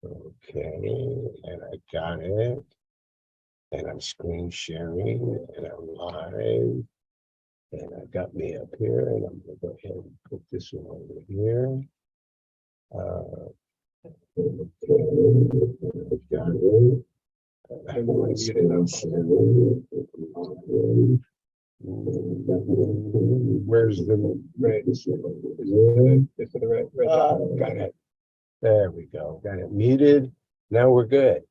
Okay, and I got it. And I'm screen sharing and I'm live. And I got me up here and I'm gonna go ahead and put this one over here. Got it. Where's the red? Is it the red? Got it. There we go. Got it muted. Now we're good.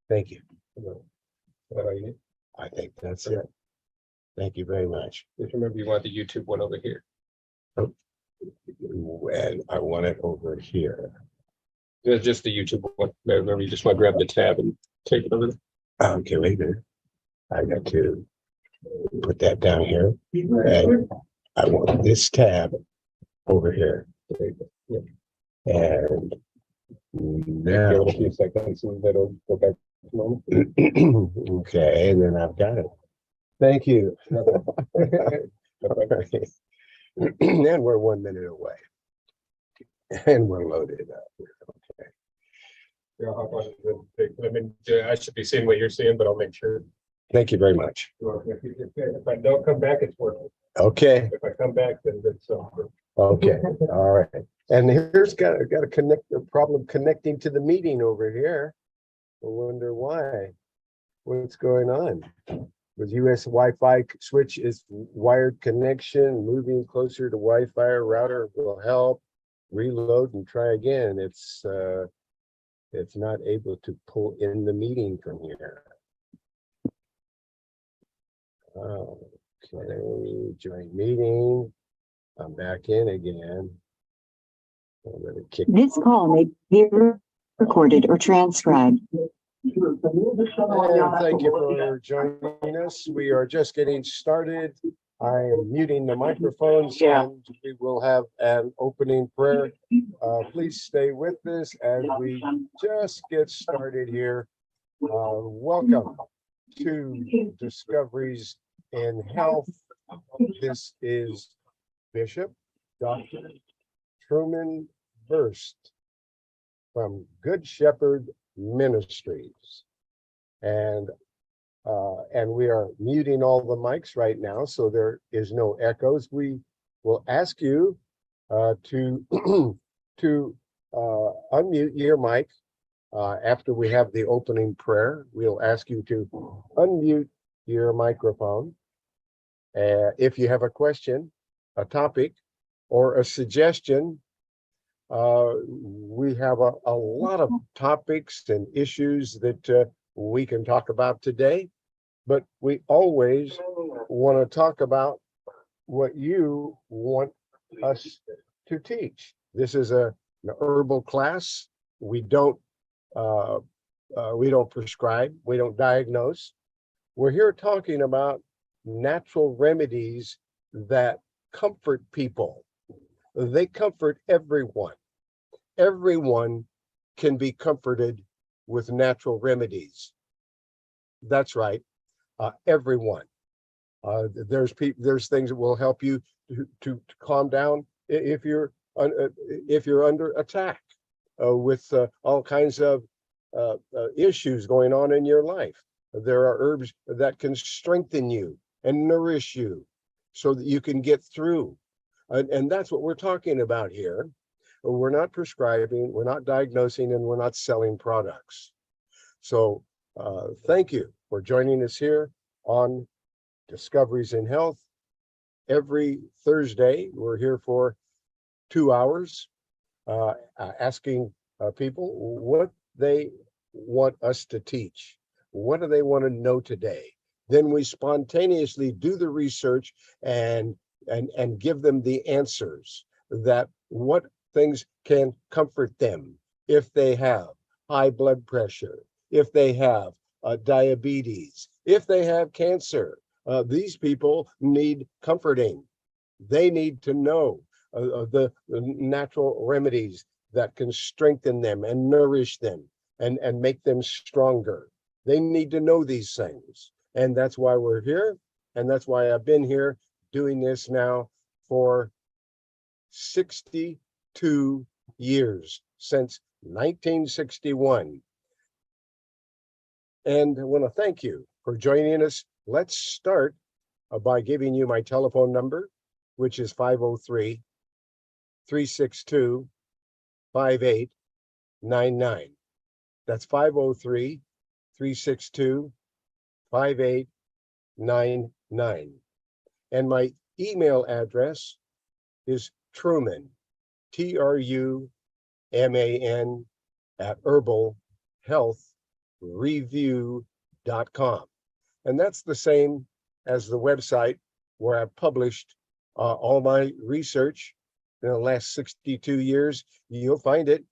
Thank you. I think that's it. Thank you very much. Just remember, you want the YouTube one over here. Oh, and I want it over here. It's just the YouTube one. Remember, you just want to grab the tab and take it over there. Okay, wait a minute. I got to put that down here. And I want this tab over here. Yep. And now, give it a few seconds and that'll go back to normal. okay, and then I've got it. Thank you. And we're 1 minute away. And we're loaded up. Okay. Yeah, how much does it take? I mean, I should be seeing what you're seeing, but I'll make sure. Thank you very much. If I don't come back, it's working. Okay. If I come back, then it's over. Okay. All right. And here's got a problem connecting to the meeting over here. I wonder why. What's going on? With US Wi-Fi switch is wired connection, moving closer to Wi-Fi router will help. Reload and try again. It's not able to pull in the meeting from here. Okay, join meeting. I'm back in again. This call may be recorded or transcribed. And thank you for joining us. We are just getting started. I am muting the microphones and we will have an opening prayer. Please stay with us as we just get started here. Welcome to Discoveries in Health. This is Bishop Dr. Truman Burst from Good Shepherd Ministries. And we are muting all the mics right now, so there is no echoes. We will ask you to unmute your mic after we have the opening prayer. We'll ask you to unmute your microphone. If you have a question, a topic, or a suggestion, we have a lot of topics and issues that we can talk about today, but we always want to talk about what you want us to teach. This is an herbal class. We don't prescribe, we don't diagnose. We're here talking about natural remedies that comfort people. They comfort everyone. Everyone can be comforted with natural remedies. That's right, everyone. There's things that will help you to calm down if you're under attack with all kinds of issues going on in your life. There are herbs that can strengthen you and nourish you so that you can get through. And that's what we're talking about here. We're not prescribing, we're not diagnosing, and we're not selling products. So thank you for joining us here on Discoveries in Health. Every Thursday, we're here for 2 hours asking people what they want us to teach. What do they want to know today? Then we spontaneously do the research and give them the answers that what things can comfort them if they have high blood pressure, if they have diabetes, if they have cancer. These people need comforting. They need to know the natural remedies that can strengthen them and nourish them and make them stronger. They need to know these things. And that's why we're here. And that's why I've been here doing this now for 62 years. since 1961. And I want to thank you for joining us. Let's start by giving you my telephone number, which is 503-362-5899. That's 503-362-5899. And my email address is Truman, TRUMAN, @herbalhealthreview.com. And that's the same as the website where I've published all my research in the last 62 years. You'll find it.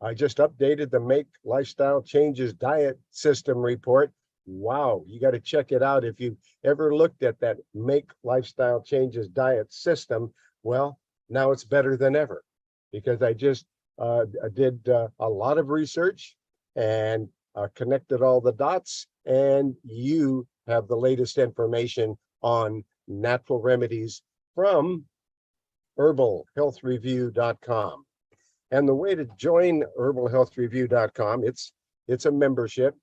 I just updated the Make Lifestyle Changes Diet System report. Wow, you got to check it out. If you ever looked at that Make Lifestyle Changes Diet System, well, now it's better than ever, because I just did a lot of research and connected all the dots, and you have the latest information on natural remedies from herbalhealthreview.com. And the way to join herbalhealthreview.com, it's a membership.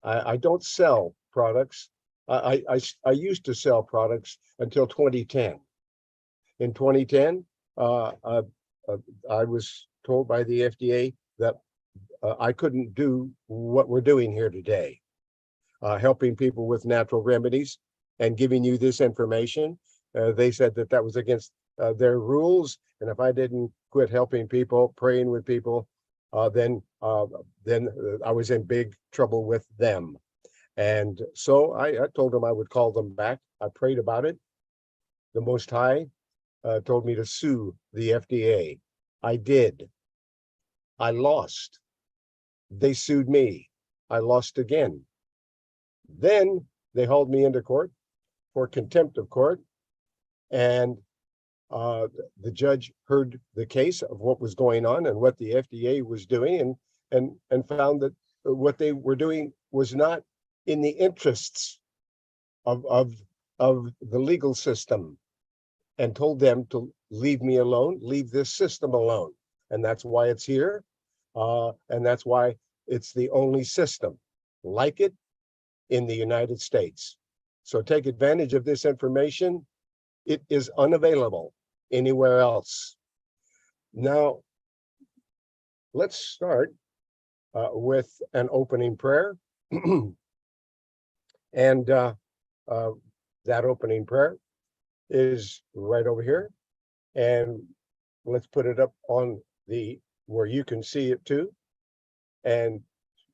I don't sell products. I used to sell products until 2010. In 2010, I was told by the FDA that I couldn't do what we're doing here today, helping people with natural remedies and giving you this information. They said that that was against their rules, and if I didn't quit helping people, praying with people, then I was in big trouble with them. And so I told them I would call them back. I prayed about it. The Most High told me to sue the FDA. I did. I lost. They sued me. I lost again. Then they hauled me into court for contempt of court, and the judge heard the case of what was going on and what the FDA was doing, and found that what they were doing was not in the interests of the legal system, and told them to leave me alone, leave this system alone. And that's why it's here, and that's why it's the only system like it in the United States. So take advantage of this information. It is unavailable anywhere else. Now, let's start with an opening prayer. And that opening prayer is right over here. And let's put it up on the where you can see it too, and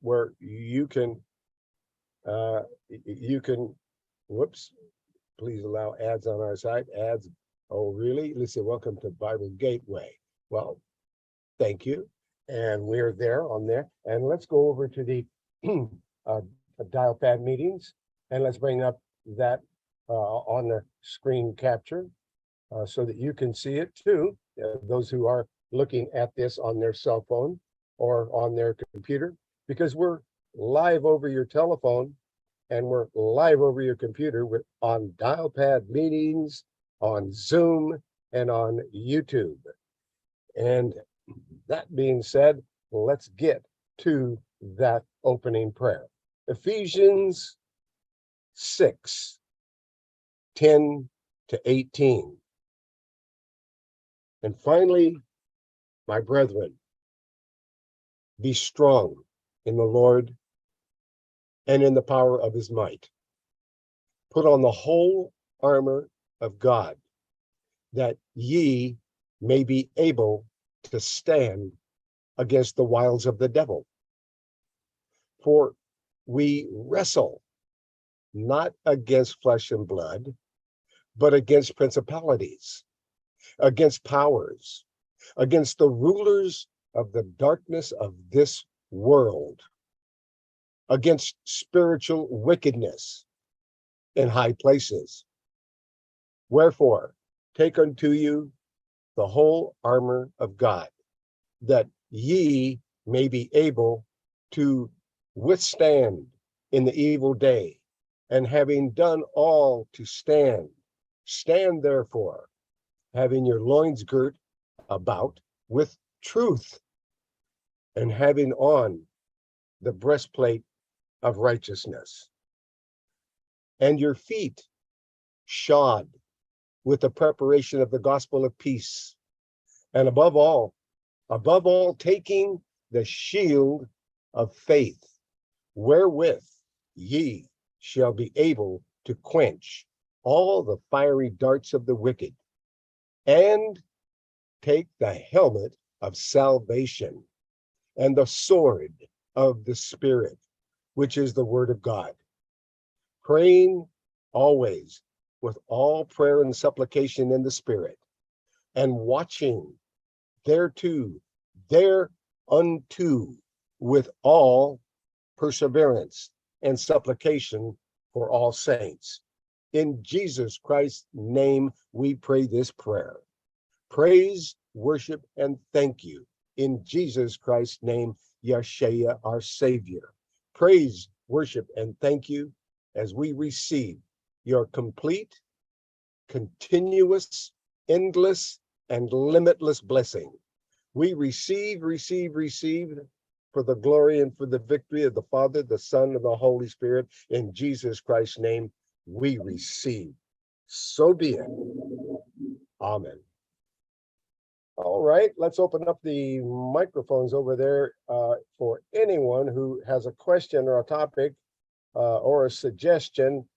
where you can whoops, please allow ads on our site. Ads. Oh, really? Listen, welcome to Bible Gateway. Well, thank you. And we're there on there. And let's go over to the dial pad meetings, and let's bring up that on the screen capture so that you can see it too. Those who are looking at this on their cell phone or on their computer, because we're live over your telephone and we're live over your computer on dial pad meetings, on Zoom, and on YouTube. And that being said, let's get to that opening prayer. Ephesians 6:10-18. And finally, my brethren, be strong in the Lord and in the power of his might. Put on the whole armor of God, that ye may be able to stand against the wiles of the devil. For we wrestle not against flesh and blood, but against principalities, against powers, against the rulers of the darkness of this world, against spiritual wickedness in high places. Wherefore, take unto you the whole armor of God, that ye may be able to withstand in the evil day, and having done all to stand, stand therefore, having your loins girt about with truth, and having on the breastplate of righteousness, and your feet shod with the preparation of the gospel of peace, and above all, taking the shield of faith, wherewith ye shall be able to quench all the fiery darts of the wicked, and take the helmet of salvation and the sword of the Spirit, which is the word of God, praying always with all prayer and supplication in the Spirit, and watching thereunto with all perseverance and supplication for all saints. In Jesus Christ's name, we pray this prayer. Praise, worship, and thank you. In Jesus Christ's name, Yeshua, our Savior. Praise, worship, and thank you as we receive your complete, continuous, endless, and limitless blessing. We receive for the glory and for the victory of the Father, the Son, and the Holy Spirit. In Jesus Christ's name, we receive. So be it. Amen. All right, let's open up the microphones over there for anyone who has a question or a topic or a suggestion.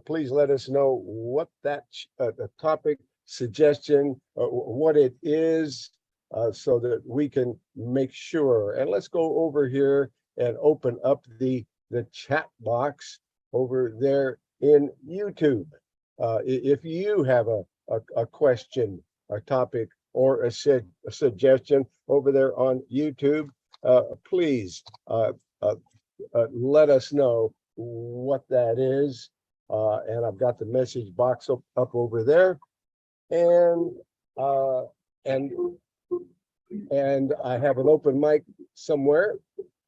Please let us know what that the topic, suggestion, what it is, so that we can make sure. And let's go over here and open up the chat box over there in YouTube. If you have a question, a topic, or a suggestion over there on YouTube, please let us know what that is. And I've got the message box up over there, and I have an open mic somewhere.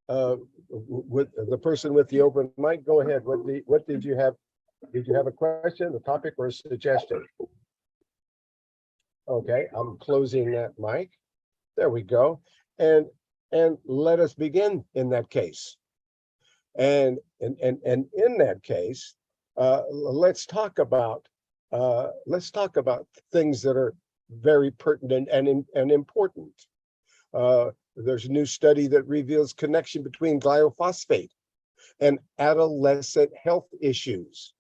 With the person with the open mic, go ahead. What did you have? Did you have a question, a topic, or a suggestion? Okay, I'm closing that mic. There we go. And let us begin in that case. And in that case, let's talk about things that are very pertinent and important. There's a new study that reveals connection between glyphosate and adolescent health issues.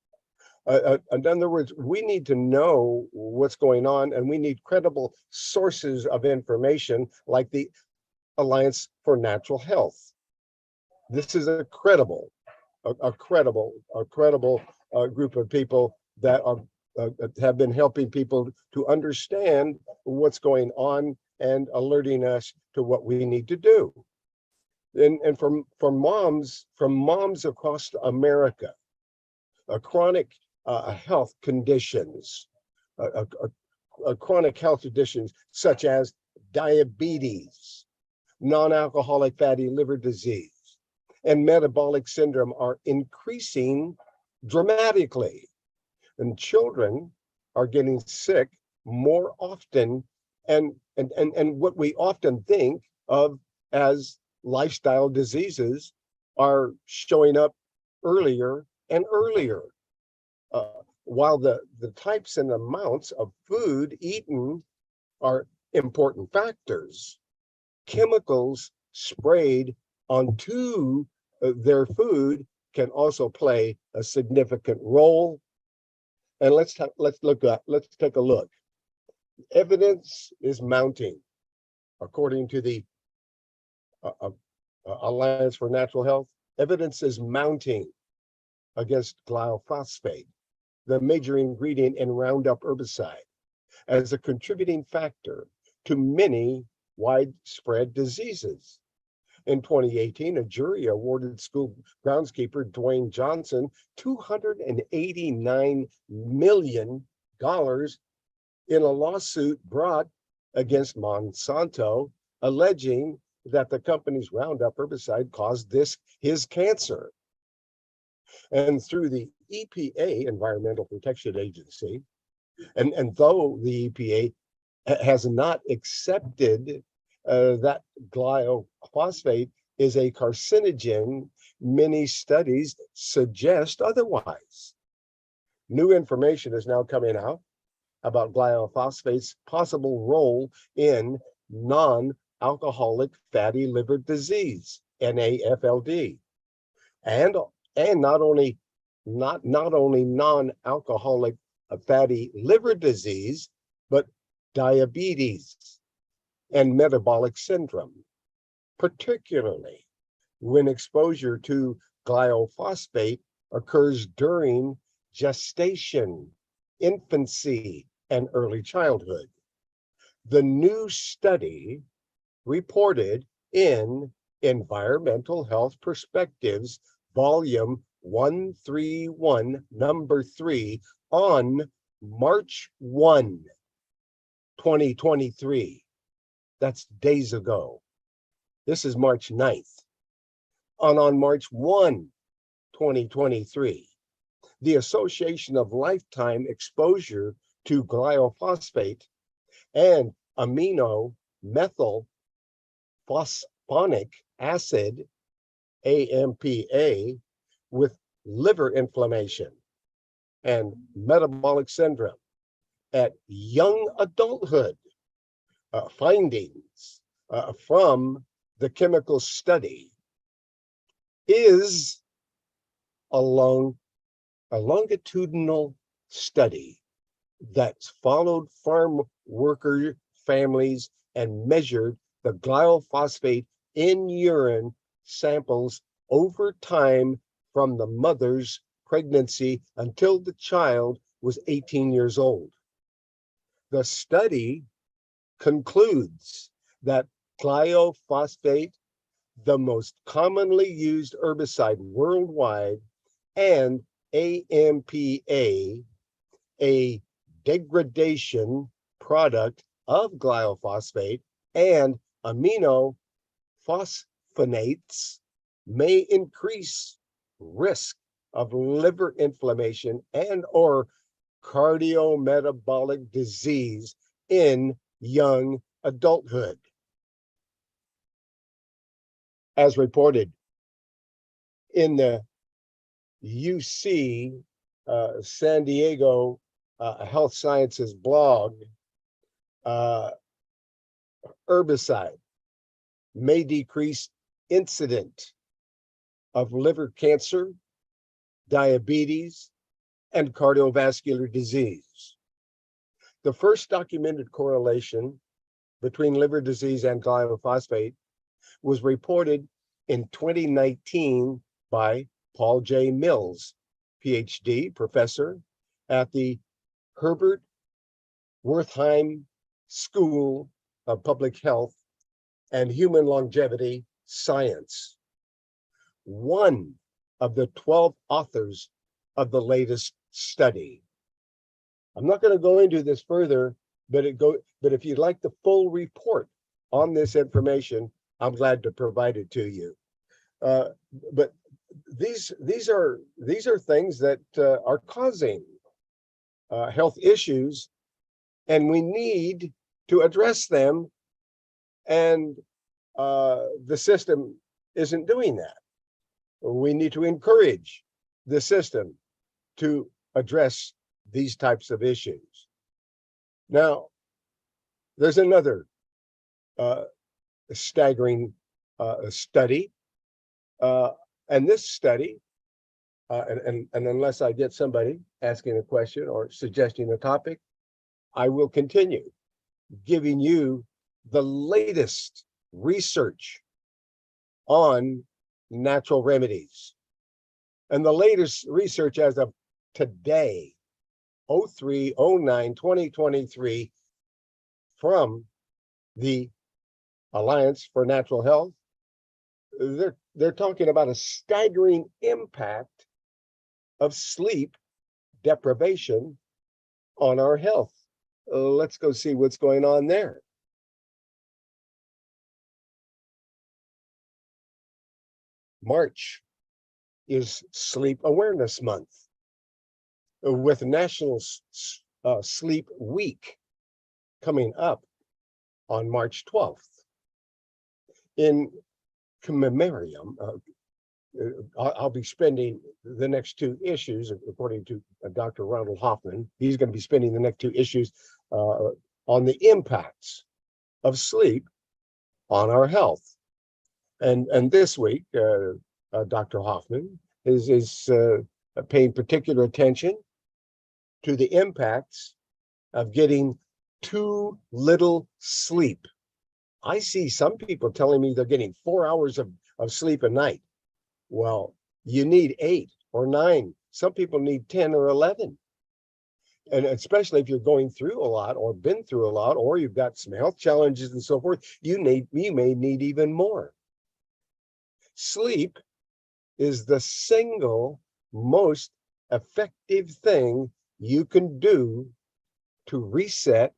In other words, we need to know what's going on, and we need credible sources of information like the Alliance for Natural Health. This is a credible group of people that are have been helping people to understand what's going on and alerting us to what we need to do. And from moms across America, chronic health conditions, chronic health conditions such as diabetes, non-alcoholic fatty liver disease, and metabolic syndrome are increasing dramatically. And children are getting sick more often, and what we often think of as lifestyle diseases are showing up earlier and earlier. While the types and amounts of food eaten are important factors, chemicals sprayed onto their food can also play a significant role. And let's take a look. Evidence is mounting, according to the Alliance for Natural Health. Evidence is mounting against glyphosate, the major ingredient in Roundup herbicide, as a contributing factor to many widespread diseases. In 2018, a jury awarded school groundskeeper Dwayne Johnson $289 million in a lawsuit brought against Monsanto, alleging that the company's Roundup herbicide caused his cancer. And through the EPA, Environmental Protection Agency, and though the EPA has not accepted that glyphosate is a carcinogen. Many studies suggest otherwise. New information is now coming out about glyphosate's possible role in non-alcoholic fatty liver disease, NAFLD, and not only non-alcoholic fatty liver disease, but diabetes and metabolic syndrome, particularly when exposure to glyphosate occurs during gestation, infancy, and early childhood. The new study reported in Environmental Health Perspectives, Volume 131, number 3, on March 1, 2023. That's days ago. This is March 9th. On March 1, 2023, the Association of Lifetime Exposure to Glyphosate and amino methyl phosphonic acid, AMPA, with liver inflammation and metabolic syndrome at young adulthood. Findings from the chemical study is a longitudinal study that's followed farm worker families and measured the glyphosate in urine samples over time from the mother's pregnancy until the child was 18 years old. The study concludes that glyphosate, the most commonly used herbicide worldwide, and AMPA, a degradation product of glyphosate, and amino phosphonates may increase risk of liver inflammation and or cardiometabolic disease in young adulthood. As reported in the UC San Diego Health Sciences blog, herbicide may decrease incident of liver cancer, diabetes, and cardiovascular disease. The first documented correlation between liver disease and glyphosate was reported in 2019 by Paul J. Mills, PhD, professor at the Herbert Wertheim School of Public Health and Human Longevity Science, one of the 12 authors of the latest study. I'm not going to go into this further, but if you'd like the full report on this information, I'm glad to provide it to you. But these are things that are causing health issues, and we need to address them. And the system isn't doing that. We need to encourage the system to address these types of issues. Now, there's another staggering study, and this study, and unless I get somebody asking a question or suggesting a topic, I will continue giving you the latest research on natural remedies. And the latest research as of today, 03/09/2023, from the Alliance for Natural Health, they're talking about a staggering impact of sleep deprivation on our health. Let's go see what's going on there. March is Sleep Awareness Month, with National Sleep Week coming up on March 12th. In commemorium, I'll be spending the next two issues, according to Dr. Ronald Hoffman. He's going to be spending the next two issues on the impacts of sleep on our health. And this week, Dr. Hoffman is paying particular attention to the impacts of getting too little sleep. I see some people telling me they're getting 4 hours of sleep a night. Well, you need 8 or 9. Some people need 10 or 11. And especially if you're going through a lot or been through a lot, or you've got some health challenges and so forth, you may need even more. Sleep is the single most effective thing you can do to reset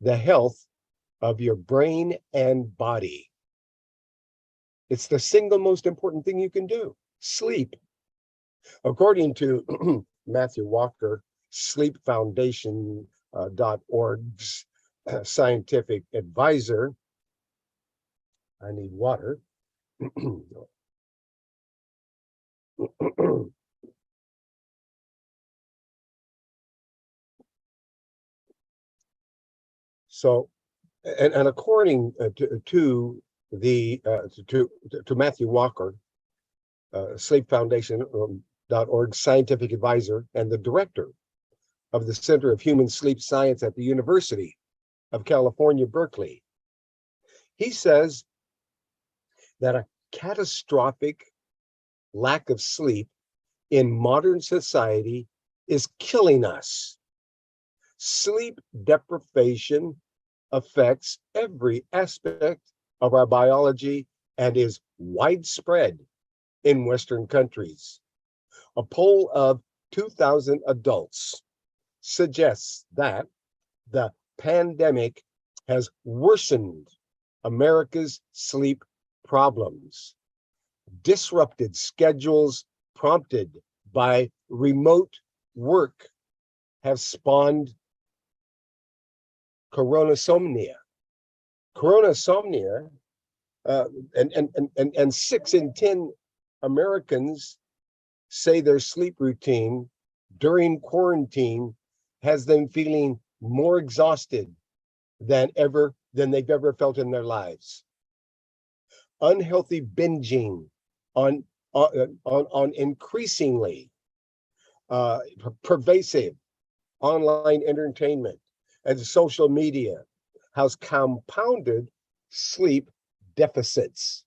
the health of your brain and body. It's the single most important thing you can do. Sleep. According to Matthew Walker, sleepfoundation.org's scientific advisor, I need water. So, and according to Matthew Walker, sleepfoundation.org scientific advisor and the director of the Center of Human Sleep Science at the University of California, Berkeley, he says that a catastrophic lack of sleep in modern society is killing us. Sleep deprivation affects every aspect of our biology and is widespread in Western countries. A poll of 2,000 adults suggests that the pandemic has worsened America's sleep problems. Disrupted schedules prompted by remote work have spawned coronasomnia. Coronasomnia, and 6 in 10 Americans say their sleep routine during quarantine has them feeling more exhausted than they've ever felt in their lives. Unhealthy binging on increasingly pervasive online entertainment and social media has compounded sleep deficits.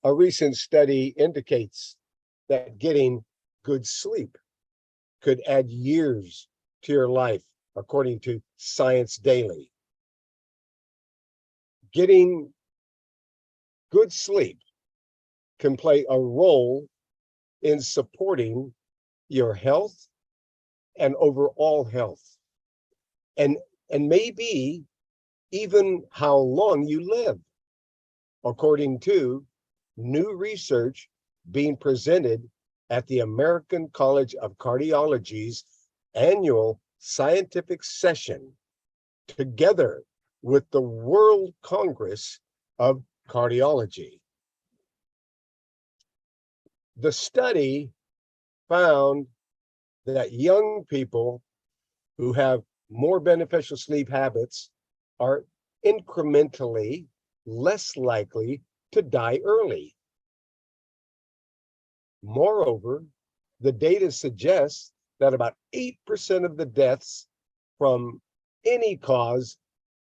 A recent study indicates that getting good sleep could add years to your life, according to Science Daily. Getting good sleep can play a role in supporting your health and overall health, and maybe even how long you live, according to new research being presented at the American College of Cardiology's annual scientific session, together with the World Congress of Cardiology. The study found that young people who have more beneficial sleep habits are incrementally less likely to die early. Moreover, the data suggests that about 8% of the deaths from any cause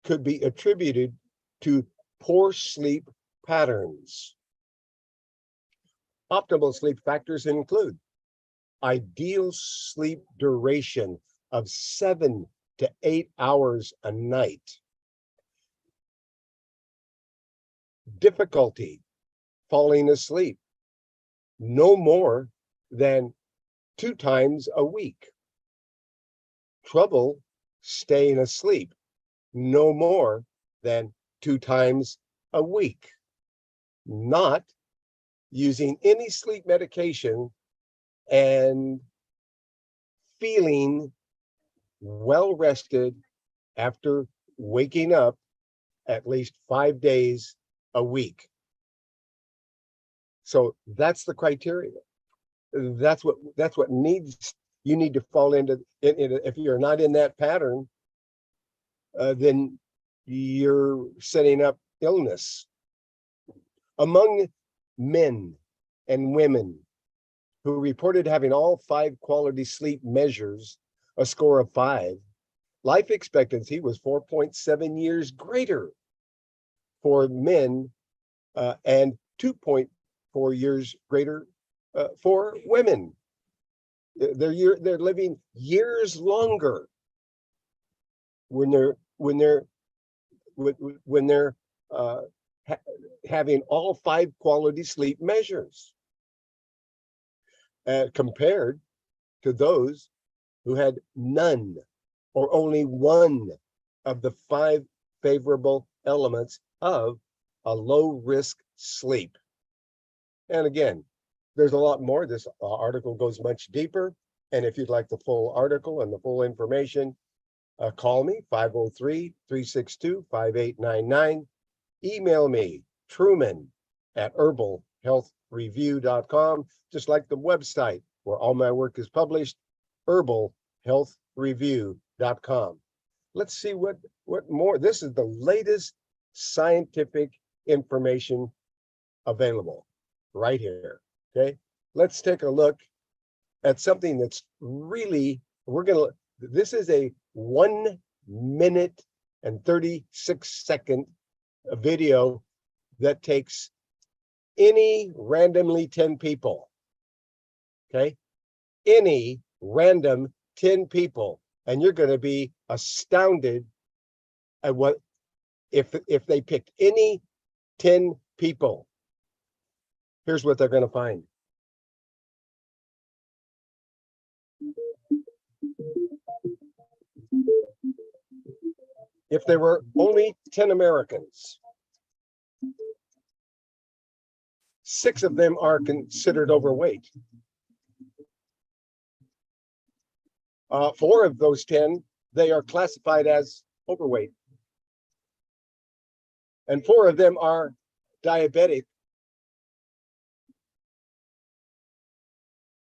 could be attributed to poor sleep patterns. Optimal sleep factors include ideal sleep duration of 7 to 8 hours a night, difficulty falling asleep no more than 2 times a week, trouble staying asleep no more than 2 times a week, not using any sleep medication, and feeling well rested after waking up at least 5 days a week. So that's the criteria. That's what you need to fall into. If you're not in that pattern, then you're setting up illness. Among men and women who reported having all 5 quality sleep measures a score of 5, life expectancy was 4.7 years greater for men and 2.4 years greater for women. They're living years longer when they're having all 5 quality sleep measures, compared to those who had none or only one of the 5 favorable elements of a low risk sleep. And again, there's a lot more. This article goes much deeper. And if you'd like the full article and the full information, call me 503-362-5899. Email me Truman at herbalhealthreview.com, just like the website where all my work is published, herbalhealthreview.com. Let's see what more. This is the latest scientific information available right here. Okay, let's take a look at something that's really, this is a 1 minute and 36-second video that takes any randomly 10 people. Okay, any random 10 people, and you're going to be astounded at what if they picked any 10 people. Here's what they're going to find. If there were only 10 Americans, 6 of them are considered overweight. 4 of those 10, they are classified as overweight. And 4 of them are diabetic.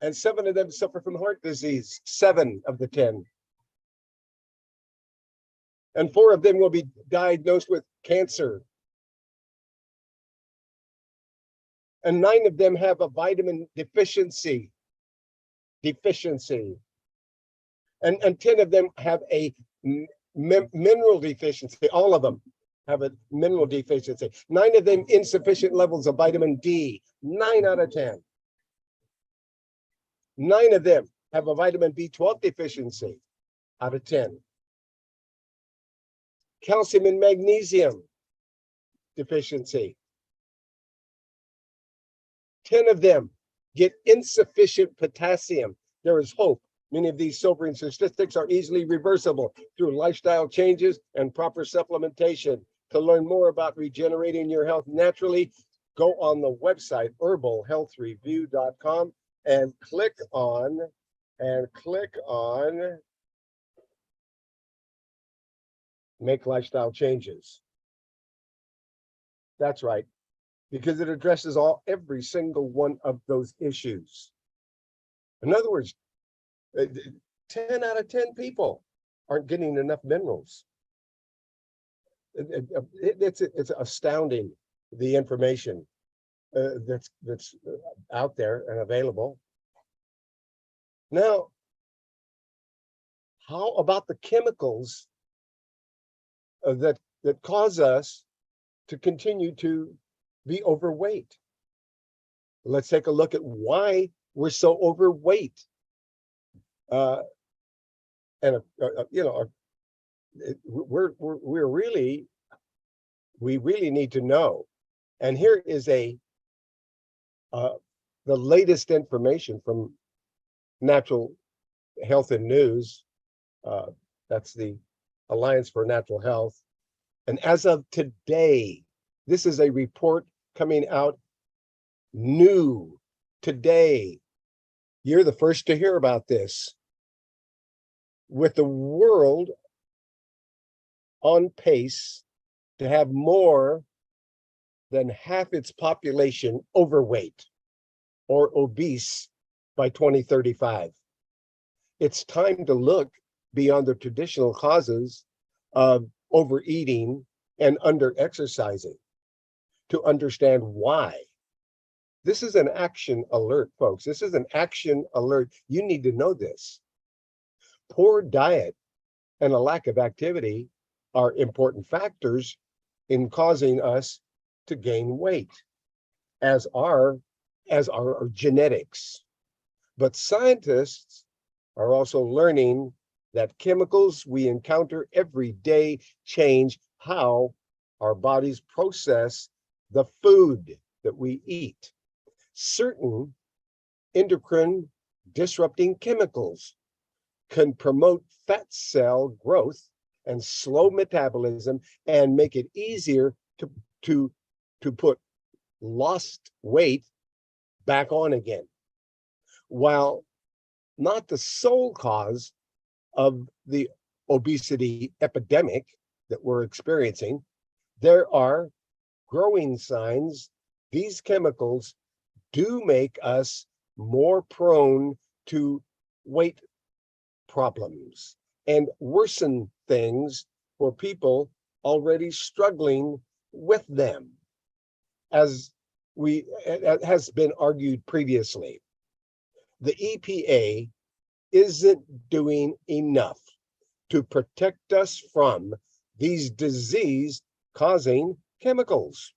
And 7 of them suffer from heart disease, 7 of the 10. And 4 of them will be diagnosed with cancer. And 9 of them have a vitamin deficiency. And 10 of them have a mineral deficiency. All of them have a mineral deficiency. 9 of them insufficient levels of vitamin D, 9 out of 10. 9 of them have a vitamin B12 deficiency out of 10. Calcium and magnesium deficiency. 10 of them get insufficient potassium. There is hope. Many of these sobering statistics are easily reversible through lifestyle changes and proper supplementation. To learn more about regenerating your health naturally, go on the website herbalhealthreview.com and click on make lifestyle changes. That's right, because it addresses every single one of those issues. In other words, 10 out of 10 people aren't getting enough minerals. It's astounding, the information that's out there and available. Now, how about the chemicals that cause us to continue to be overweight? Let's take a look at why we're so overweight. We really need to know. And here is the latest information from Natural Health and News. That's the Alliance for Natural Health. And as of today, this is a report coming out new today. You're the first to hear about this. With the world on pace to have more than half its population overweight or obese by 2035. It's time to look beyond the traditional causes of overeating and under-exercising to understand why. This is an action alert, folks. This is an action alert. You need to know this. Poor diet and a lack of activity are important factors in causing us to gain weight, as are our genetics. But scientists are also learning that chemicals we encounter every day change how our bodies process the food that we eat. Certain endocrine disrupting chemicals can promote fat cell growth and slow metabolism and make it easier to put lost weight back on again. While not the sole cause of the obesity epidemic that we're experiencing, there are growing signs these chemicals do make us more prone to weight problems and worsen things for people already struggling with them. As has been argued previously, the EPA isn't doing enough to protect us from these disease-causing chemicals.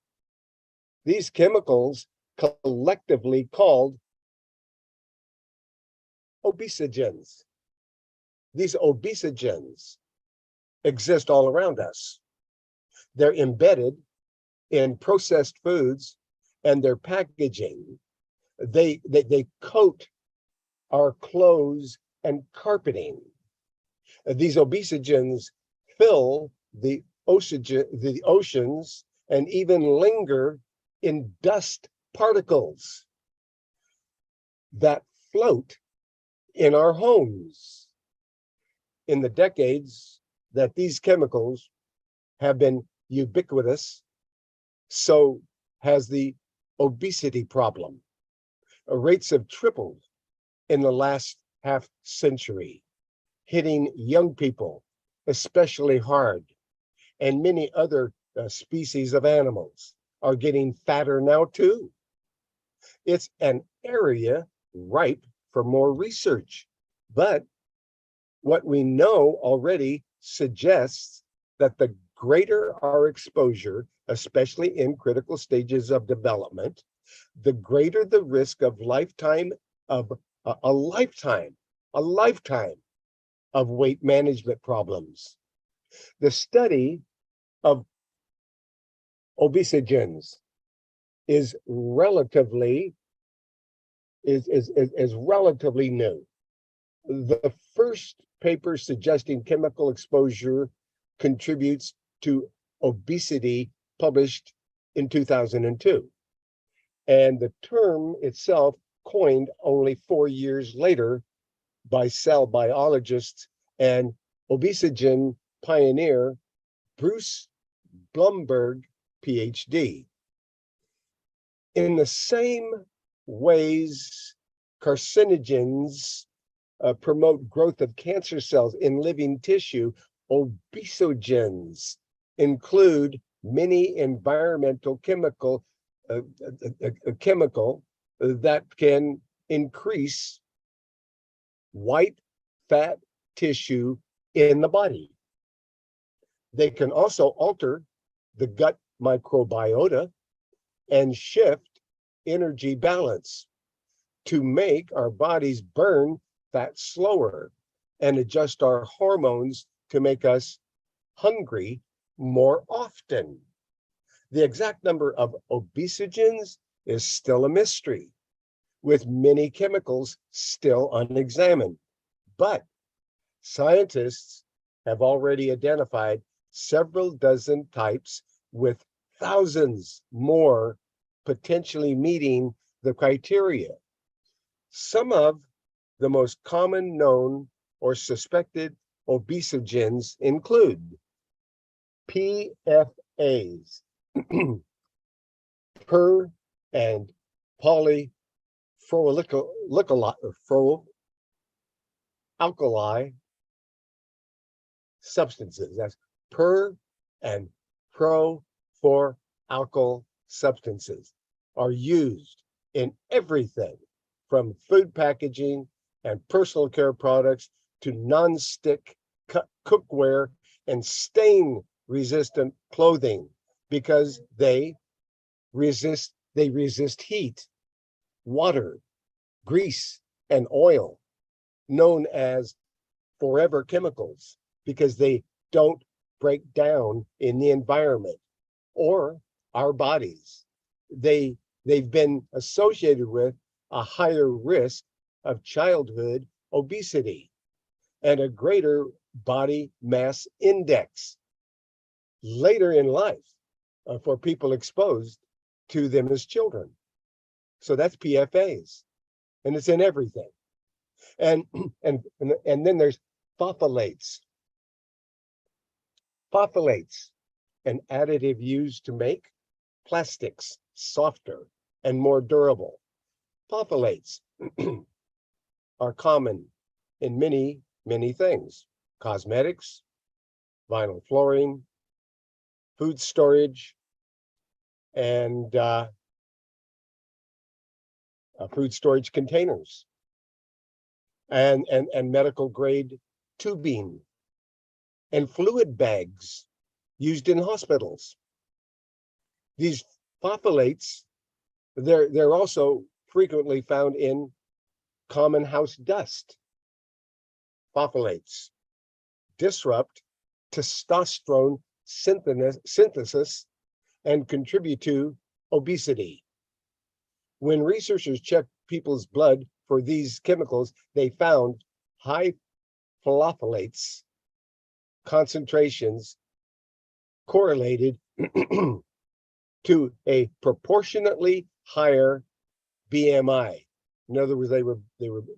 These chemicals, collectively called obesogens. These obesogens exist all around us. They're embedded in processed foods and their packaging. They coat our clothes and carpeting. These obesogens fill the oceans and even linger in dust particles that float in our homes. In the decades that these chemicals have been ubiquitous, so has the obesity problem. Rates have tripled in the last half century, hitting young people especially hard, and many other species of animals are getting fatter now too. It's an area ripe for more research, but what we know already suggests that the greater our exposure, especially in critical stages of development, the greater the risk of a lifetime of weight management problems. The study of obesogens is relatively new. The first paper suggesting chemical exposure contributes to obesity published in 2002. And the term itself coined only 4 years later by cell biologists and obesogen pioneer Bruce Blumberg, PhD. In the same ways carcinogens promote growth of cancer cells in living tissue, obesogens include many environmental chemical that can increase white fat tissue in the body. They can also alter the gut microbiota and shift energy balance to make our bodies burn fat slower and adjust our hormones to make us hungry more often. The exact number of obesogens is still a mystery, with many chemicals still unexamined. But scientists have already identified several dozen types, with thousands more potentially meeting the criteria. Some of the most common known or suspected obesogens include PFAS, Per and alkali substances. That's per and alkyl substances are used in everything from food packaging and personal care products to non-stick cookware and stain resistant clothing because they resist heat, water, grease, and oil, known as forever chemicals, because they don't break down in the environment or our bodies. They've been associated with a higher risk of childhood obesity and a greater body mass index later in life for people exposed to them as children. So that's PFAs, and it's in everything. And then there's phthalates. Phthalates, an additive used to make plastics softer and more durable. Phthalates are common in many things: cosmetics, vinyl flooring, food storage, and food storage containers, and medical grade tubing, and fluid bags used in hospitals. These phthalates, they're also frequently found in common house dust. Phthalates disrupt testosterone synthesis and contribute to obesity. When researchers checked people's blood for these chemicals, they found high phthalates concentrations correlated to a proportionately higher BMI. In other words, they were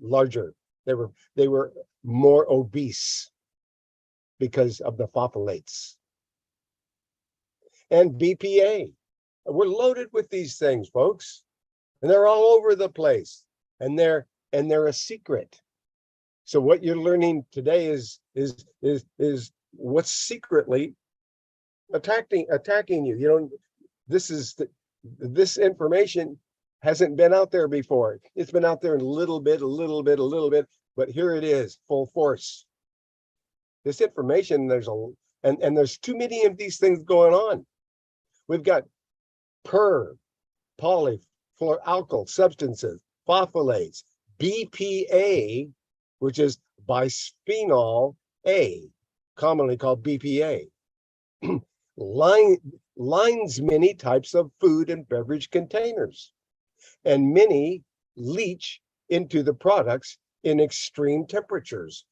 larger. They were more obese because of the phthalates. And BPA. We're loaded with these things, folks, and they're all over the place, and they're a secret. So what you're learning today is what's secretly attacking you. You know, this information hasn't been out there before. It's been out there a little bit, but here it is, full force. This information, there's too many of these things going on. We've got polyfluoroalkyl substances, phthalates, BPA, which is bisphenol A, commonly called BPA, lines many types of food and beverage containers, and many leach into the products in extreme temperatures.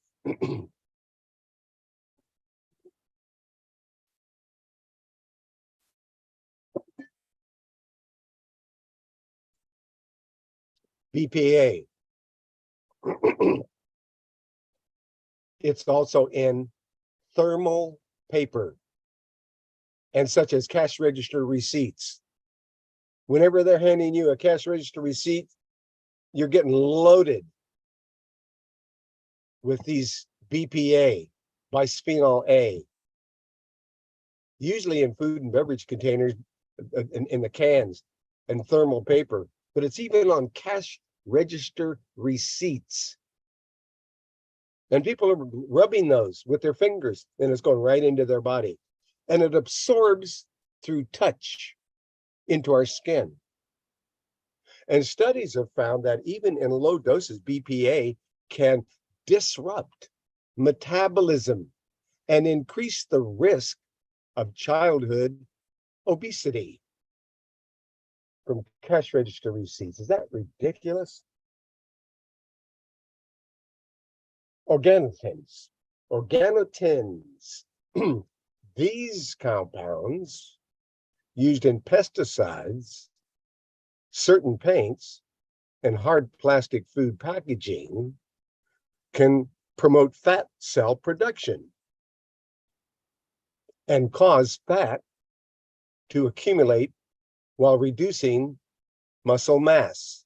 BPA. It's also in thermal paper and such as cash register receipts. Whenever they're handing you a cash register receipt, you're getting loaded with these BPA, bisphenol A, usually in food and beverage containers, in the cans and thermal paper, but it's even on cash register receipts. And people are rubbing those with their fingers, and it's going right into their body. And it absorbs through touch into our skin. And studies have found that even in low doses, BPA can disrupt metabolism and increase the risk of childhood obesity from cash register receipts. Is that ridiculous? Organotins. These compounds used in pesticides, certain paints, and hard plastic food packaging can promote fat cell production and cause fat to accumulate while reducing muscle mass.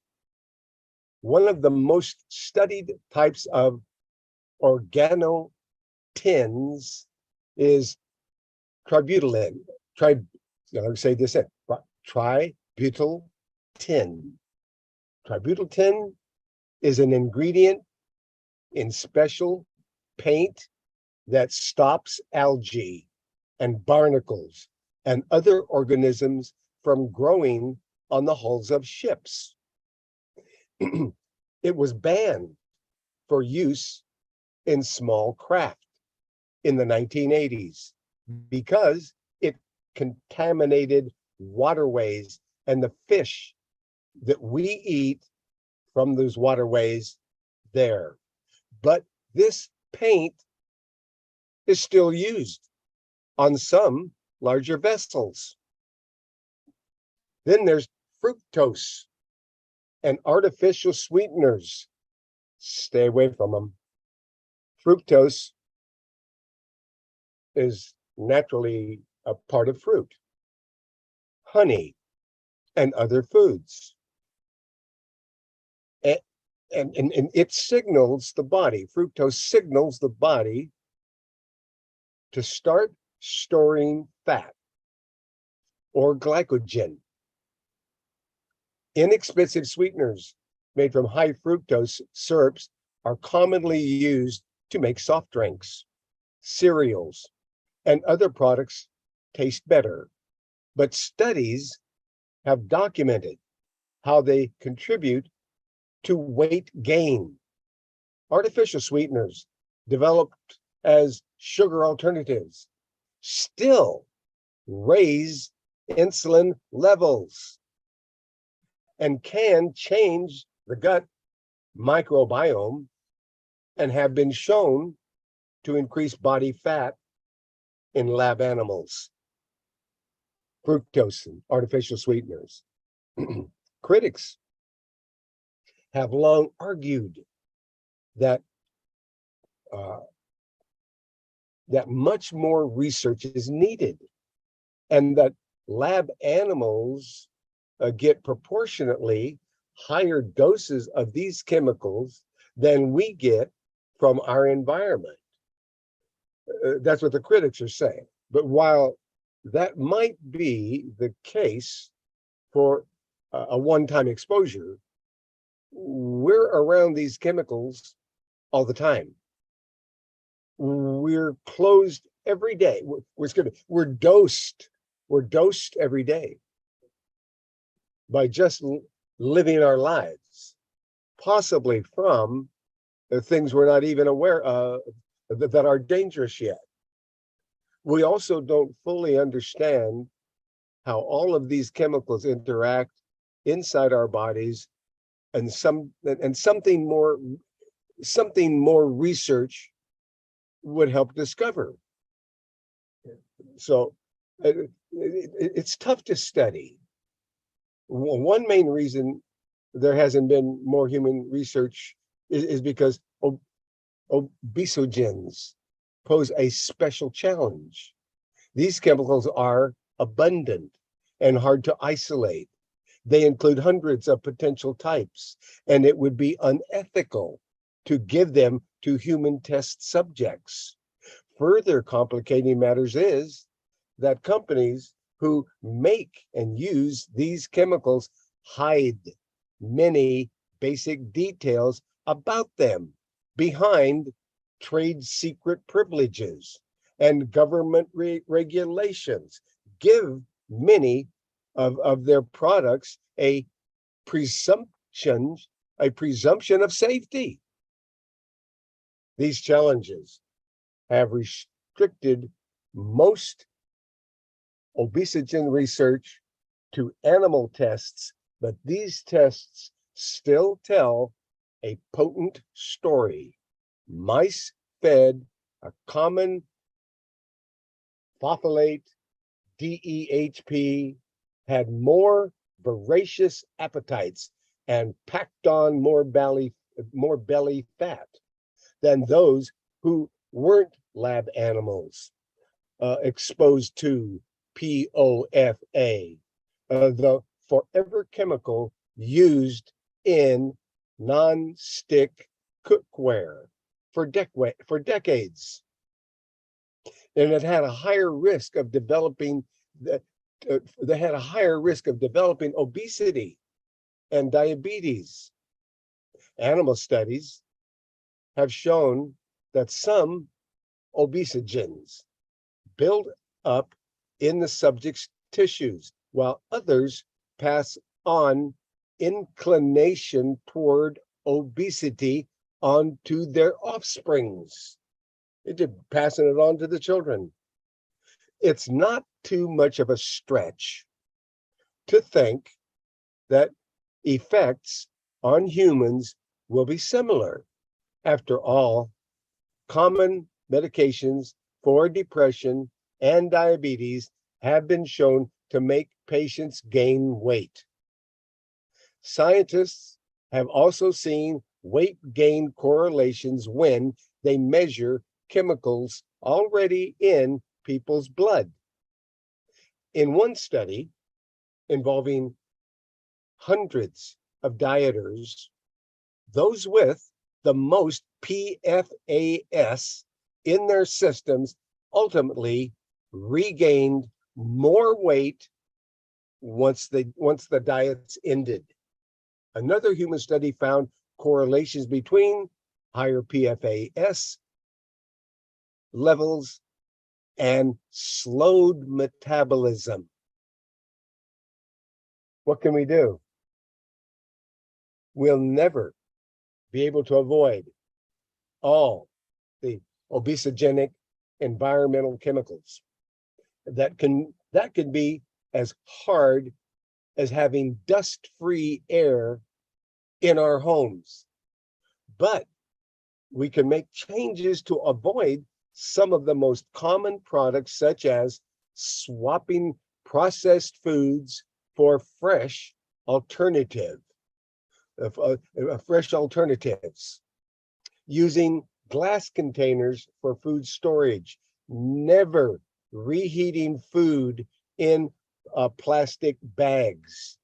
One of the most studied types of organotins is tributylin. I'll say this in, tributyltin. Tributyltin is an ingredient in special paint that stops algae and barnacles and other organisms from growing on the hulls of ships. It was banned for use in small craft in the 1980s because it contaminated waterways and the fish that we eat from those waterways there. But this paint is still used on some larger vessels. Then there's fructose and artificial sweeteners. Stay away from them. Fructose is naturally a part of fruit, honey, and other foods. And it signals the body, fructose signals the body to start storing fat or glycogen. Inexpensive sweeteners made from high fructose syrups are commonly used to make soft drinks, cereals, and other products taste better. But studies have documented how they contribute to weight gain. Artificial sweeteners developed as sugar alternatives still raise insulin levels and can change the gut microbiome and have been shown to increase body fat in lab animals. Fructose and artificial sweeteners. Critics have long argued that that much more research is needed and that lab animals get proportionately higher doses of these chemicals than we get from our environment. That's what the critics are saying. But while that might be the case for a one-time exposure, we're around these chemicals all the time. We're closed every day. We're dosed every day by just living our lives, possibly from the things we're not even aware of that are dangerous yet. We also don't fully understand how all of these chemicals interact inside our bodies, and something more research would help discover. So it's tough to study. One main reason there hasn't been more human research is because obesogens pose a special challenge. These chemicals are abundant and hard to isolate. They include hundreds of potential types, and it would be unethical to give them to human test subjects. Further complicating matters is that companies who make and use these chemicals hide many basic details about them behind trade secret privileges and government regulations. Give many of their products a presumption of safety. These challenges have restricted most obesogen research to animal tests, but these tests still tell a potent story. Mice fed a common phthalate, DEHP, had more voracious appetites and packed on more belly fat than those who weren't lab animals exposed to POFA, the forever chemical used in non-stick cookware for decades. And it had a higher risk of developing they had a higher risk of developing obesity and diabetes. Animal studies have shown that some obesogens build up in the subject's tissues, while others pass on inclination toward obesity onto their offsprings. They're passing it on to the children. It's not too much of a stretch to think that effects on humans will be similar. After all, common medications for depression and diabetes have been shown to make patients gain weight. Scientists have also seen weight gain correlations when they measure chemicals already in people's blood. In one study involving hundreds of dieters, those with the most PFAS in their systems ultimately regained more weight once the diets ended. Another human study found correlations between higher PFAS levels and slowed metabolism. What can we do? We'll never be able to avoid all the obesogenic environmental chemicals. That can be as hard as having dust-free air in our homes. But we can make changes to avoid some of the most common products, such as swapping processed foods for fresh alternatives, using glass containers for food storage, never reheating food in plastic bags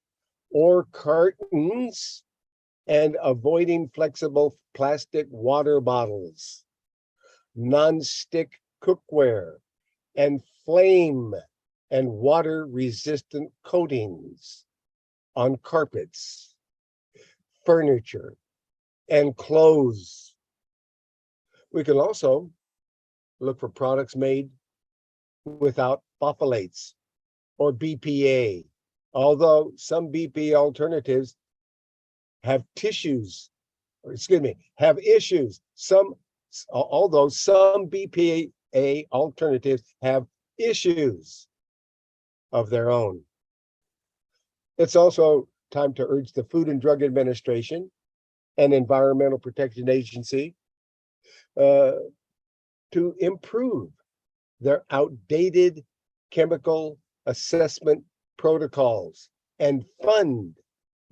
or cartons, and avoiding flexible plastic water bottles, non-stick cookware, and flame and water-resistant coatings on carpets, furniture, and clothes. We can also look for products made without phthalates or BPA, although some BPA alternatives have issues. Although some BPA alternatives have issues of their own. It's also time to urge the Food and Drug Administration and Environmental Protection Agency to improve their outdated chemical assessment protocols and fund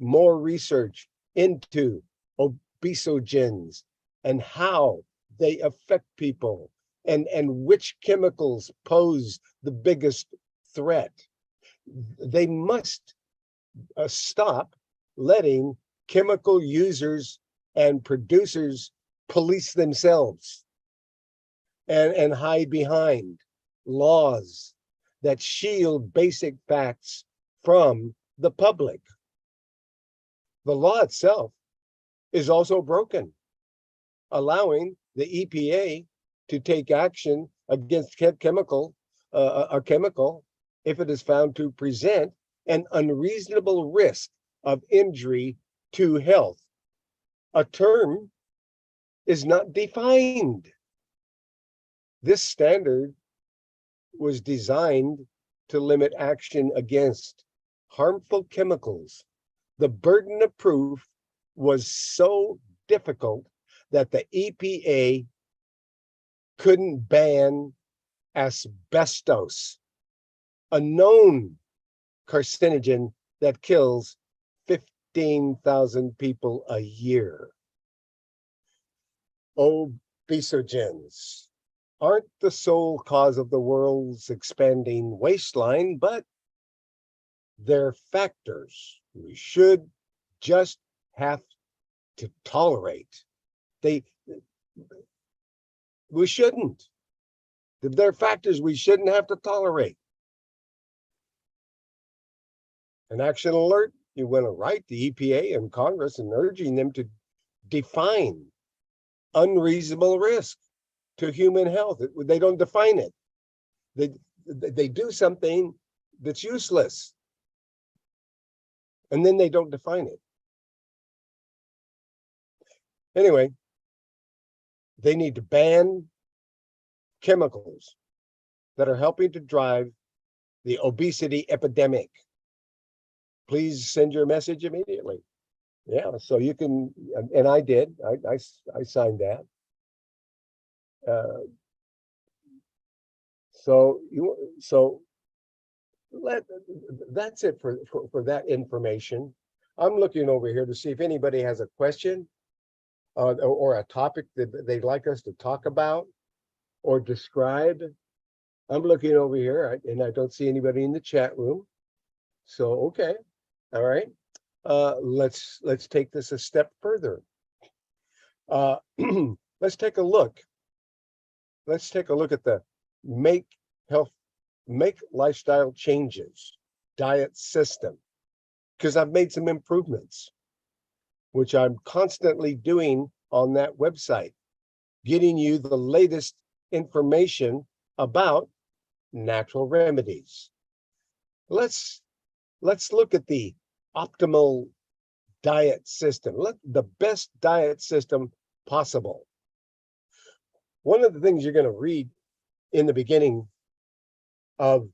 more research into obesogens and how they affect people and which chemicals pose the biggest threat. They must stop letting chemical users and producers police themselves and hide behind laws that shield basic facts from the public. The law itself is also broken, allowing the EPA to take action against a chemical if it is found to present an unreasonable risk of injury to health. A term is not defined. This standard was designed to limit action against harmful chemicals. The burden of proof was so difficult that the EPA couldn't ban asbestos, a known carcinogen that kills 15,000 people a year. Obesogens aren't the sole cause of the world's expanding waistline, but they're factors we should just have to tolerate. We shouldn't. They're factors we shouldn't have to tolerate. An action alert, you want to write the EPA and Congress and urging them to define unreasonable risk to human health. They don't define it. They do something that's useless, and then they don't define it. Anyway, they need to ban chemicals that are helping to drive the obesity epidemic. Please send your message immediately. Yeah, so you can, and I did. I signed that. That's it for that information. I'm looking over here to see if anybody has a question or a topic that they'd like us to talk about or describe. I'm looking over here and I don't see anybody in the chat room. So, okay. All right. Let's take this a step further. Let's take a look. Let's take a look at the make lifestyle changes diet system, because I've made some improvements, which I'm constantly doing on that website, getting you the latest information about natural remedies. Let's look at the optimal diet system, the best diet system possible. One of the things you're going to read in the beginning of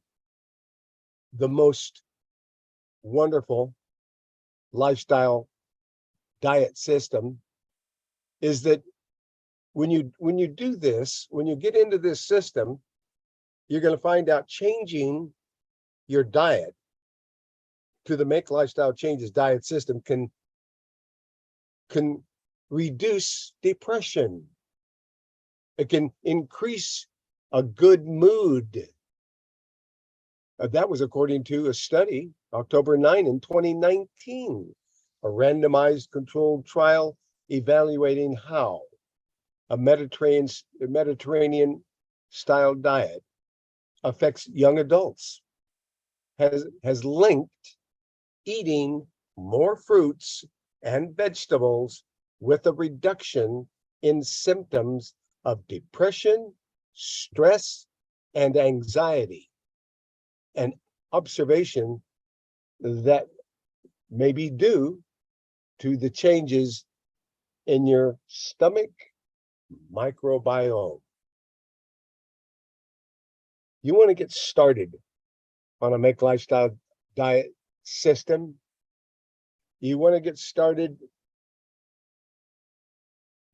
the most wonderful lifestyle diet system is that when you do this, when you get into this system, you're going to find out changing your diet to the Make Lifestyle Changes diet system can reduce depression. It can increase a good mood. That was according to a study, October 9 in 2019, a randomized controlled trial evaluating how a Mediterranean style diet affects young adults, has linked eating more fruits and vegetables with a reduction in symptoms of depression, stress, and anxiety. An observation that may be due to the changes in your stomach microbiome. You want to get started on a Make Lifestyle diet system. You want to get started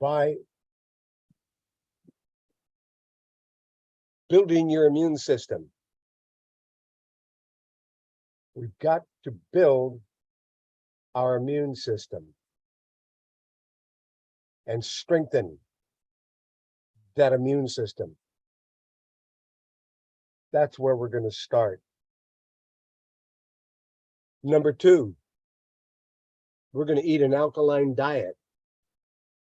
by building your immune system. We've got to build our immune system and strengthen that immune system. That's where we're going to start. Number 2, we're going to eat an alkaline diet.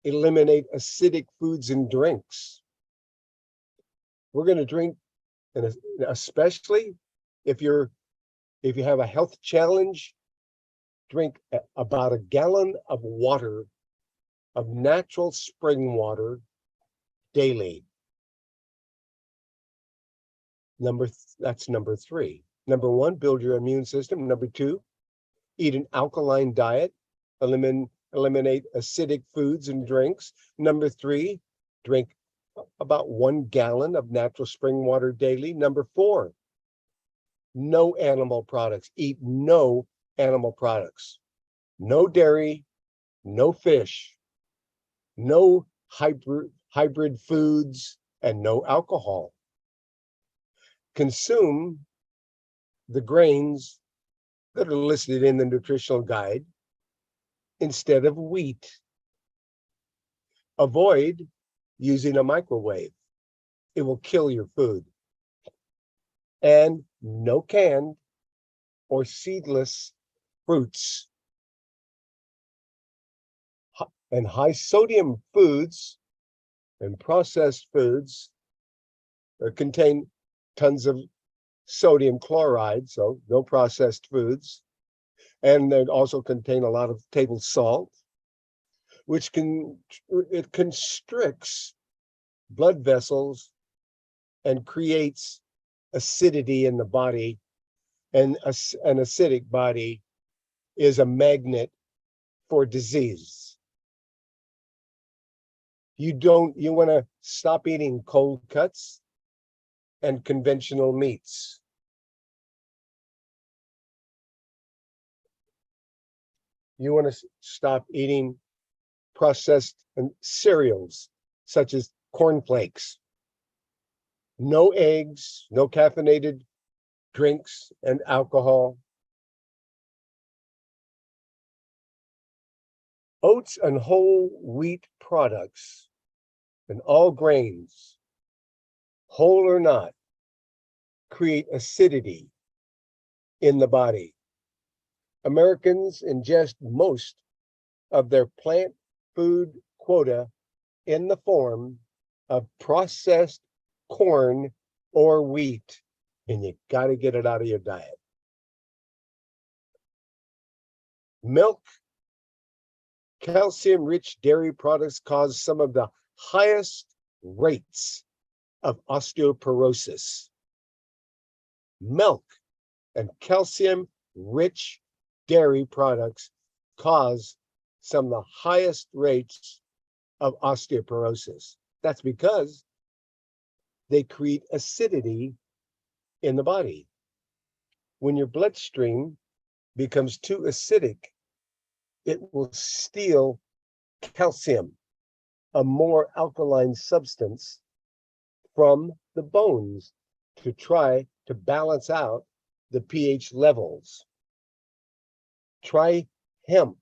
Eliminate acidic foods and drinks. We're going to drink, and especially if you have a health challenge, drink about a gallon of water, of natural spring water daily. That's number 3. Number 1, build your immune system. Number 2, eat an alkaline diet. Eliminate acidic foods and drinks. Number 3, drink about 1 gallon of natural spring water daily. Number 4, no animal products. Eat no animal products. No dairy, no fish, no hybrid foods, and no alcohol. Consume the grains that are listed in the nutritional guide instead of wheat. Avoid using a microwave. it will kill your food. And no canned or seedless fruits. And high sodium foods and processed foods contain tons of sodium chloride, so no processed foods. And they also contain a lot of table salt, which it constricts blood vessels and creates acidity in the body. And an acidic body is a magnet for disease. You want to stop eating cold cuts and conventional meats. You want to stop eating processed cereals, such as cornflakes. No eggs, no caffeinated drinks and alcohol. Oats and whole wheat products and all grains, whole or not, create acidity in the body. Americans ingest most of their plant food quota in the form of processed corn or wheat, and you got to get it out of your diet. Milk, calcium-rich dairy products cause some of the highest rates of osteoporosis. Milk and calcium-rich dairy products cause some of the highest rates of osteoporosis. That's because they create acidity in the body. When your bloodstream becomes too acidic, it will steal calcium, a more alkaline substance, from the bones to try to balance out the pH levels. Try hemp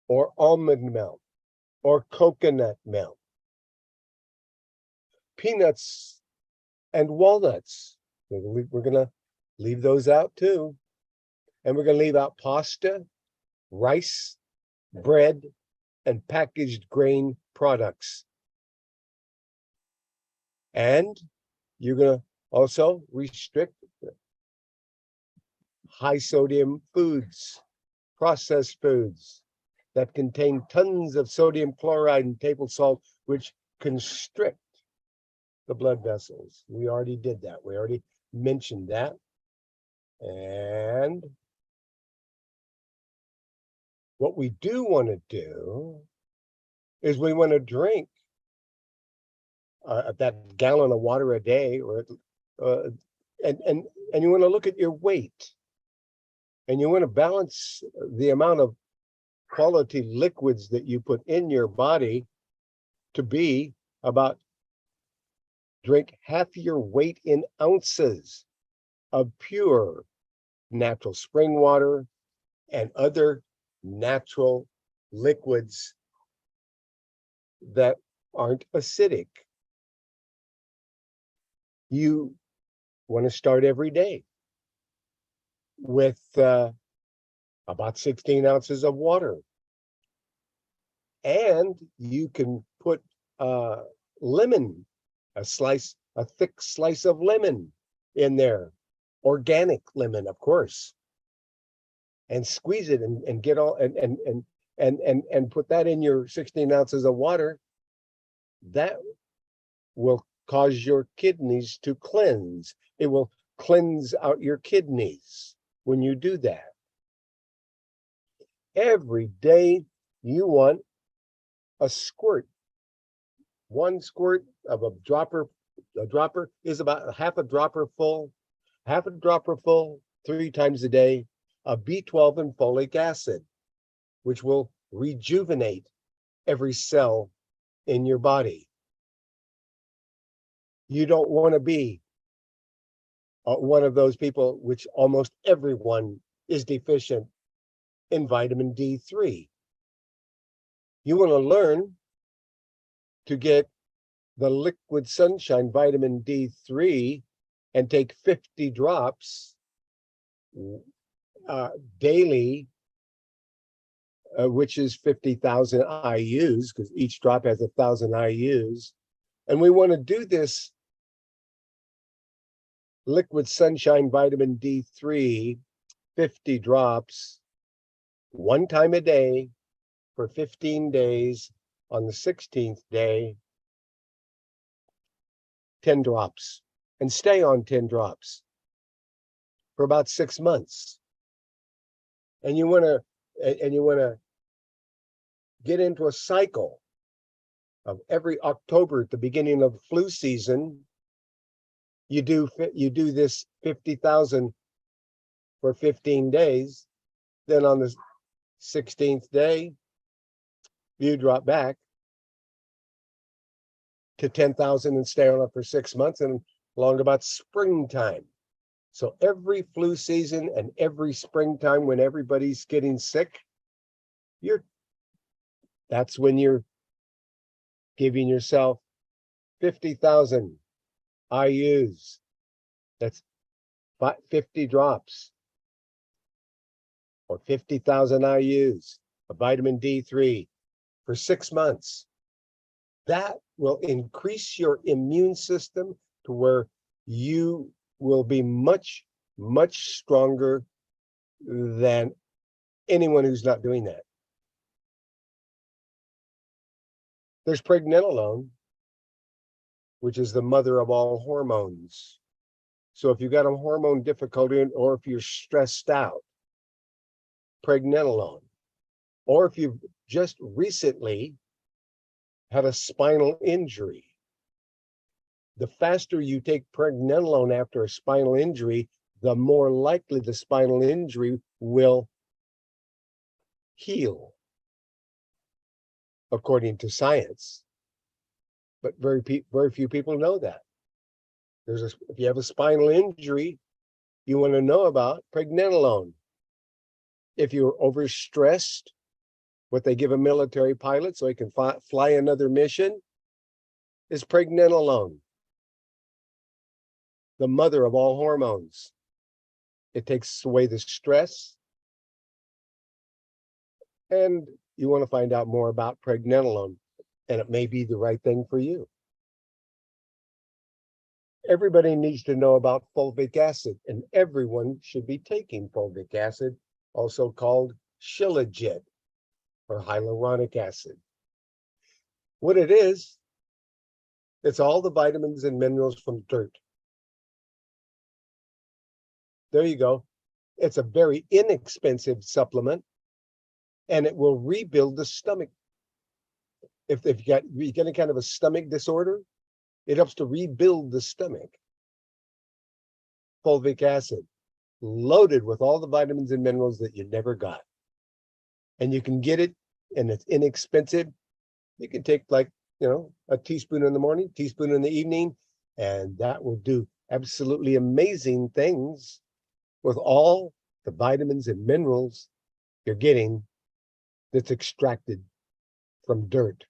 or almond milk or coconut milk. Peanuts and walnuts. We're going to leave those out too. And we're going to leave out pasta, rice, bread, and packaged grain products. And you're going to also restrict high sodium foods, processed foods that contain tons of sodium chloride and table salt, which constrict the blood vessels. We already did that. We already mentioned that. And what we do want to do is we want to drink that gallon of water a day, or and you want to look at your weight, and you want to balance the amount of quality liquids that you put in your body to be about drink half your weight in ounces of pure natural spring water and other natural liquids that aren't acidic. You want to start every day with about 16 ounces of water. And you can put lemon, a thick slice of lemon in there, organic lemon, of course, and squeeze it and get all and put that in your 16 ounces of water. That will cause your kidneys to cleanse. It will cleanse out your kidneys when you do that. Every day you want a squirt. One squirt of a dropper is about half a dropper full 3 times a day of B12 and folic acid, which will rejuvenate every cell in your body. You don't want to be one of those people, which almost everyone is deficient in vitamin D3. You want to learn to get the liquid sunshine vitamin D3 and take 50 drops daily, which is 50,000 IUs, because each drop has 1,000 IUs. And we want to do this liquid sunshine vitamin D3, 50 drops, one time a day for 15 days. On the 16th day, 10 drops, and stay on 10 drops for about 6 months. And you want to get into a cycle of every October at the beginning of flu season. You do this 50,000 for 15 days. Then on the 16th day, you drop back to 10,000 and stay on it for 6 months, and along about springtime. So every flu season and every springtime when everybody's getting sick, that's when you're giving yourself 50,000 IUs. That's 50 drops or 50,000 IUs of vitamin D3 for 6 months. That will increase your immune system to where you will be much, much stronger than anyone who's not doing that. There's pregnenolone, which is the mother of all hormones. So if you've got a hormone difficulty, or if you're stressed out, pregnenolone. Or if you've just recently had a spinal injury, the faster you take pregnenolone after a spinal injury, the more likely the spinal injury will heal, according to science. But very few people know that. If you have a spinal injury, you want to know about pregnenolone. If you're overstressed, what they give a military pilot so he can fly another mission is pregnenolone, the mother of all hormones. It takes away the stress. And you want to find out more about pregnenolone, and it may be the right thing for you. Everybody needs to know about fulvic acid, and everyone should be taking fulvic acid, also called Shilajit or hyaluronic acid. What it is, it's all the vitamins and minerals from dirt. There you go. It's a very inexpensive supplement, and it will rebuild the stomach. If you get any kind of a stomach disorder, it helps to rebuild the stomach. Fulvic acid, loaded with all the vitamins and minerals that you never got. And you can get it, and it's inexpensive. You can take a teaspoon in the morning, teaspoon in the evening, and that will do absolutely amazing things with all the vitamins and minerals you're getting that's extracted from dirt.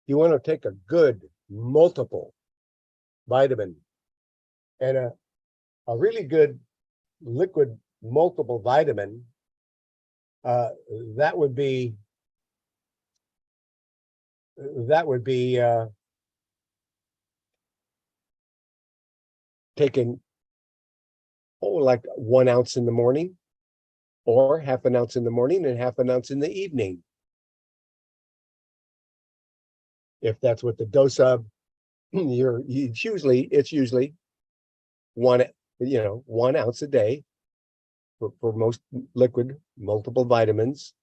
You want to take a good multiple vitamin and a really good liquid multiple vitamin. That would be taken like 1 ounce in the morning, or half an ounce in the morning and half an ounce in the evening. If that's what the dose of, it's usually 1 ounce a day for most liquid multiple vitamins.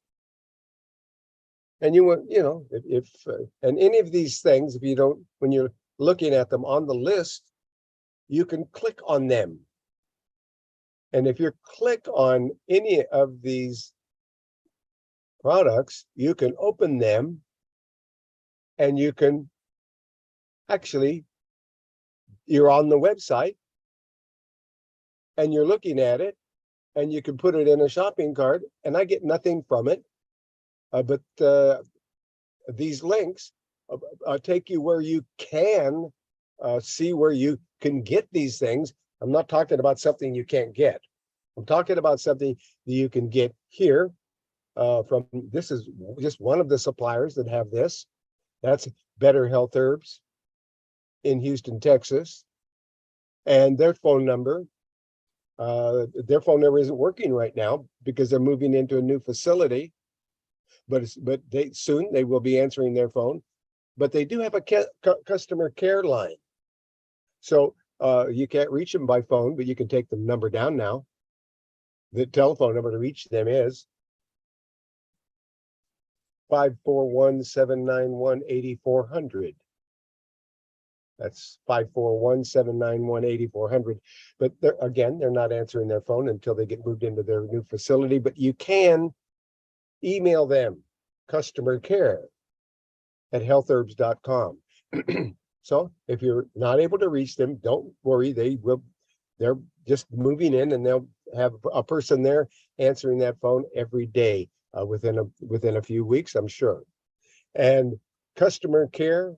And you want, and any of these things, if you don't, when you're looking at them on the list, you can click on them. And if you click on any of these products, you can open them, and you can actually, you're on the website and you're looking at it, and you can put it in a shopping cart, and I get nothing from it. But these links take you where you can see where you can get these things. I'm not talking about something you can't get. I'm talking about something that you can get here from, this is just one of the suppliers that have this. That's Better Health Herbs in Houston, Texas. And their phone number isn't working right now because they're moving into a new facility. But soon they will be answering their phone. But they do have a customer care line. So you can't reach them by phone, but you can take the number down now. The telephone number to reach them is 541-791-8400. That's 541-791-8400. But they're not answering their phone until they get moved into their new facility. But you can email them, customer care at healthherbs.com. So if you're not able to reach them, don't worry. They're just moving in, and they'll have a person there answering that phone every day within a few weeks, I'm sure. And customer care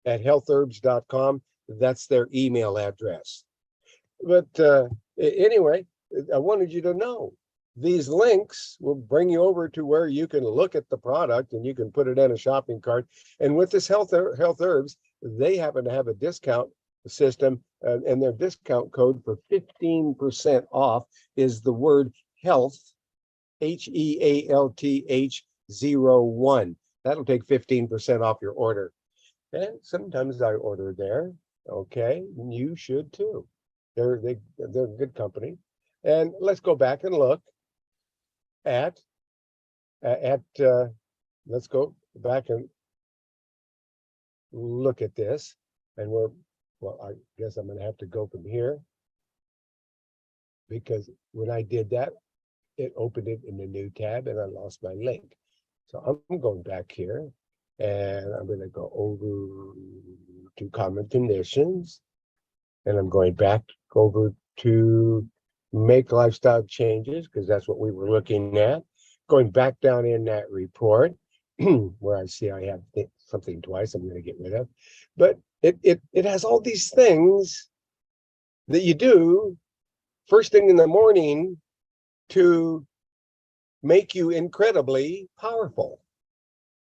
at healthherbs.com, that's their email address. But anyway, I wanted you to know these links will bring you over to where you can look at the product and you can put it in a shopping cart. And with this Health Herbs, they happen to have a discount system, and their discount code for 15% off is the word health, HEALTH 01. That'll take 15% off your order. And sometimes I order there. Okay, you should too. They're a good company. And let's go back and look at let's go back and look at this. And I guess I'm going to have to go from here, because when I did that, it opened it in the new tab and I lost my link. So I'm going back here and I'm going to go over to common conditions, and I'm going back over to make lifestyle changes, because that's what we were looking at. Going back down in that report where I see I have something twice, I'm going to get rid of. But it has all these things that you do first thing in the morning to make you incredibly powerful.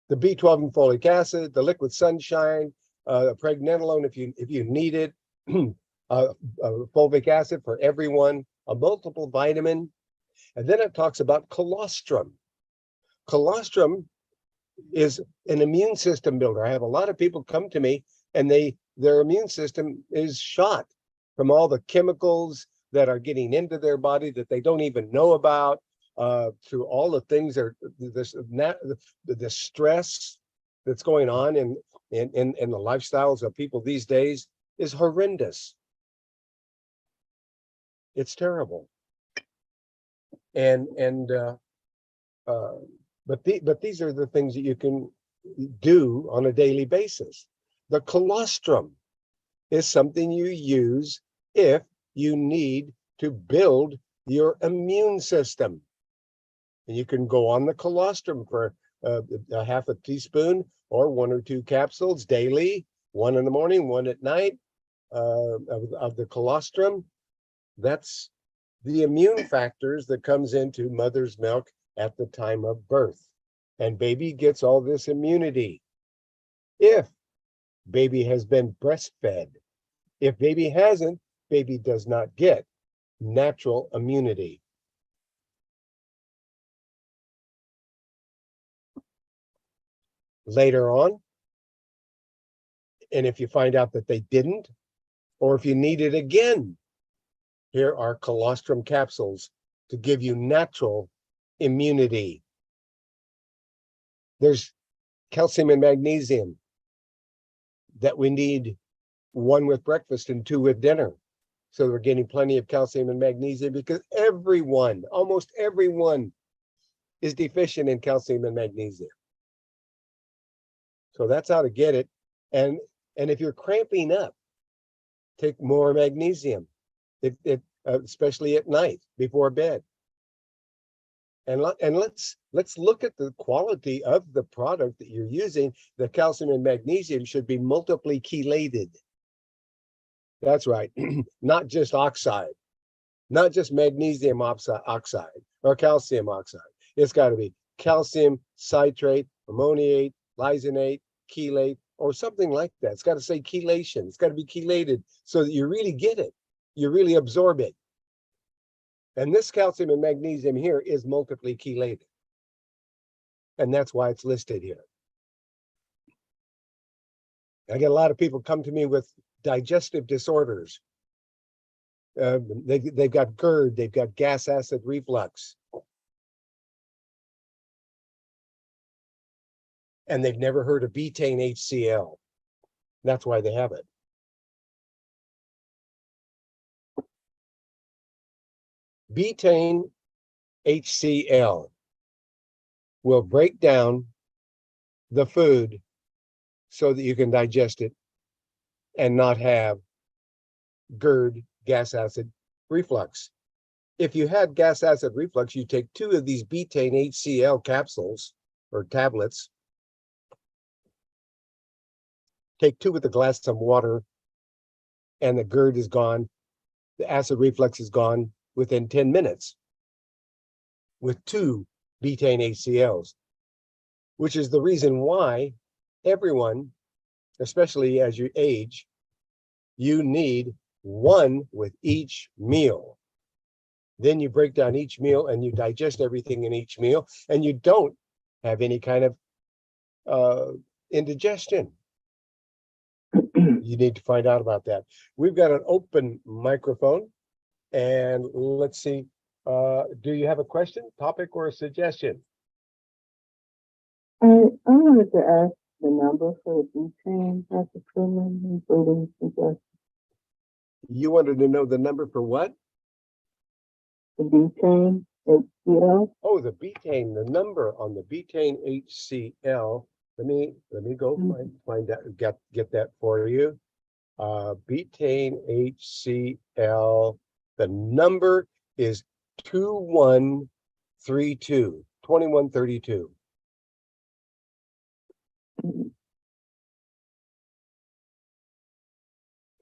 The B12 and folic acid, the liquid sunshine, pregnenolone if you need it, fulvic acid for everyone, a multiple vitamin. And then it talks about colostrum. Colostrum is an immune system builder. I have a lot of people come to me and their immune system is shot from all the chemicals that are getting into their body that they don't even know about, through all the things the stress that's going on in the lifestyles of people these days is horrendous. It's terrible. But these are the things that you can do on a daily basis. The colostrum is something you use if you need to build your immune system. And you can go on the colostrum for a half a teaspoon or 1 or 2 capsules daily, 1 in the morning, 1 at night, of the colostrum. That's the immune factors that comes into mother's milk at the time of birth. And baby gets all this immunity if baby has been breastfed. If baby hasn't, baby does not get natural immunity. Later on, and if you find out that they didn't, or if you need it again, here are colostrum capsules to give you natural immunity. There's calcium and magnesium that we need, 1 with breakfast and 2 with dinner. So we're getting plenty of calcium and magnesium, because almost everyone is deficient in calcium and magnesium. So that's how to get it. And if you're cramping up, take more magnesium, especially at night before bed. And let's look at the quality of the product that you're using. The calcium and magnesium should be multiply chelated. That's right, not just oxide, not just magnesium oxide or calcium oxide. It's got to be calcium citrate, ammoniate, lysine, chelate, or something like that. It's got to say chelation. It's got to be chelated so that you really get it. You really absorb it. And this calcium and magnesium here is multiply chelated. And that's why it's listed here. I get a lot of people come to me with digestive disorders. They've got GERD, they've got gas acid reflux. And they've never heard of betaine HCl. That's why they have it. Betaine HCl will break down the food so that you can digest it and not have GERD, gas acid reflux. If you had gas acid reflux, you take 2 of these betaine HCl capsules or tablets, take 2 with a glass of water, and the GERD is gone. The acid reflux is gone within 10 minutes with 2 betaine HCLs, which is the reason why everyone, especially as you age, you need 1 with each meal. Then you break down each meal and you digest everything in each meal, and you don't have any kind of indigestion. You need to find out about that. We've got an open microphone, and let's see. Do you have a question, topic, or a suggestion? I wanted to ask the number for the betaine, Dr. Truman, including suggestions. You wanted to know the number for what? The betaine HCl. Oh, the betaine, the number on the betaine HCl. Let me go find that, get that for you. Betaine HCl, the number is 2132.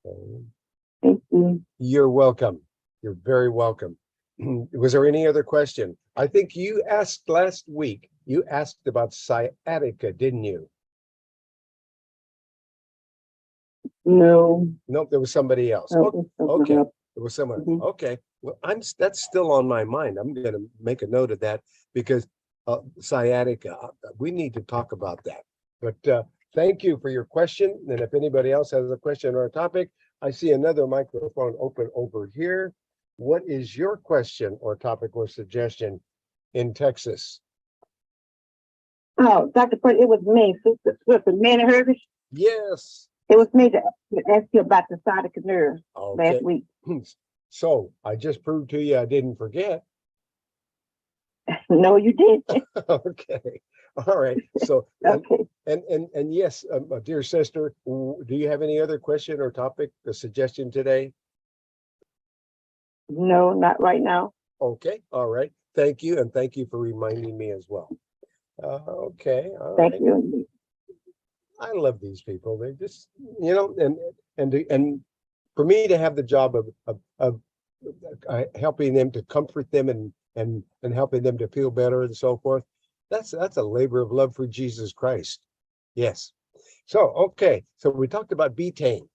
Okay. Thank you. You're welcome. You're very welcome. Was there any other question? I think you asked last week, you asked about sciatica, didn't you? No. Nope, there was somebody else. Okay, there was someone. Okay, well, that's still on my mind. I'm going to make a note of that because sciatica, we need to talk about that. But thank you for your question. And if anybody else has a question or a topic, I see another microphone open over here. What is your question or topic or suggestion in Texas? Oh, Dr. Pruitt, it was me, Sister Manny Hervey. Yes. It was me to ask you about the sciatica nerve Okay. last week. So I just proved to you I didn't forget. No, you didn't. Okay. All right. So Okay. and yes, dear sister, do you have any other question or topic or suggestion today? No, not right now. Okay. All right. Thank you, and thank you for reminding me as well. Okay. All Thank right. you. I love these people. They just, you know, and for me to have the job of helping them, to comfort them and helping them to feel better and so forth, that's a labor of love for Jesus Christ. Yes. So okay. So we talked about betaine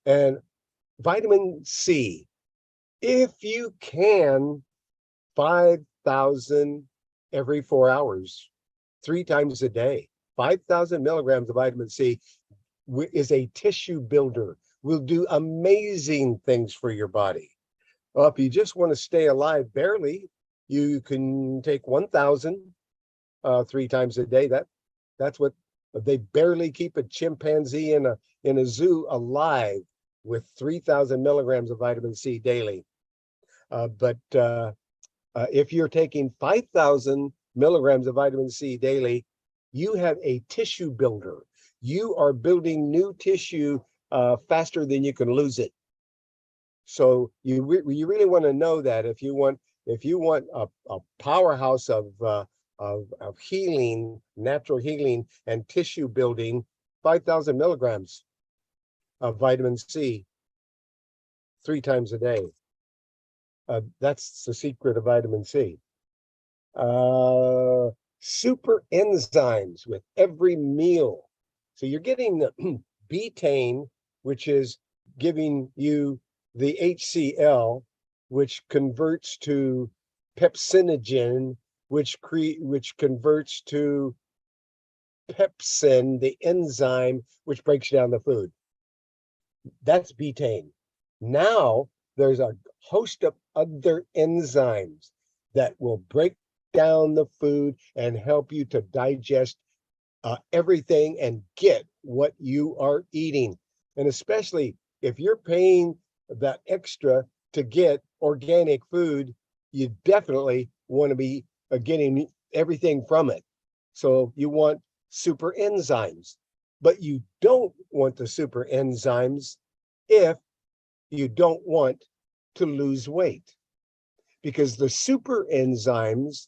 and vitamin C. If you can, 5,000 every 4 hours, 3 times a day. 5,000 milligrams of vitamin C is a tissue builder, will do amazing things for your body. Well, if you just want to stay alive barely, you can take 1,000 3 times a day. That's what they barely keep a chimpanzee in a zoo alive with 3,000 milligrams of vitamin C daily. But if you're taking 5,000 milligrams of vitamin C daily, you have a tissue builder. You are building new tissue faster than you can lose it. So you really want to know that if you want if you want a powerhouse of healing, natural healing and tissue building, 5,000 milligrams of vitamin C 3 times a day. That's the secret of vitamin C. Super enzymes with every meal. So you're getting the betaine, which is giving you the HCl, which converts to pepsinogen, which converts to pepsin, the enzyme which breaks down the food. That's betaine. Now there's a host of other enzymes that will break down the food and help you to digest everything and get what you are eating. And especially if you're paying that extra to get organic food, you definitely want to be getting everything from it. So you want super enzymes, but you don't want the super enzymes if you don't want to lose weight, because the super enzymes,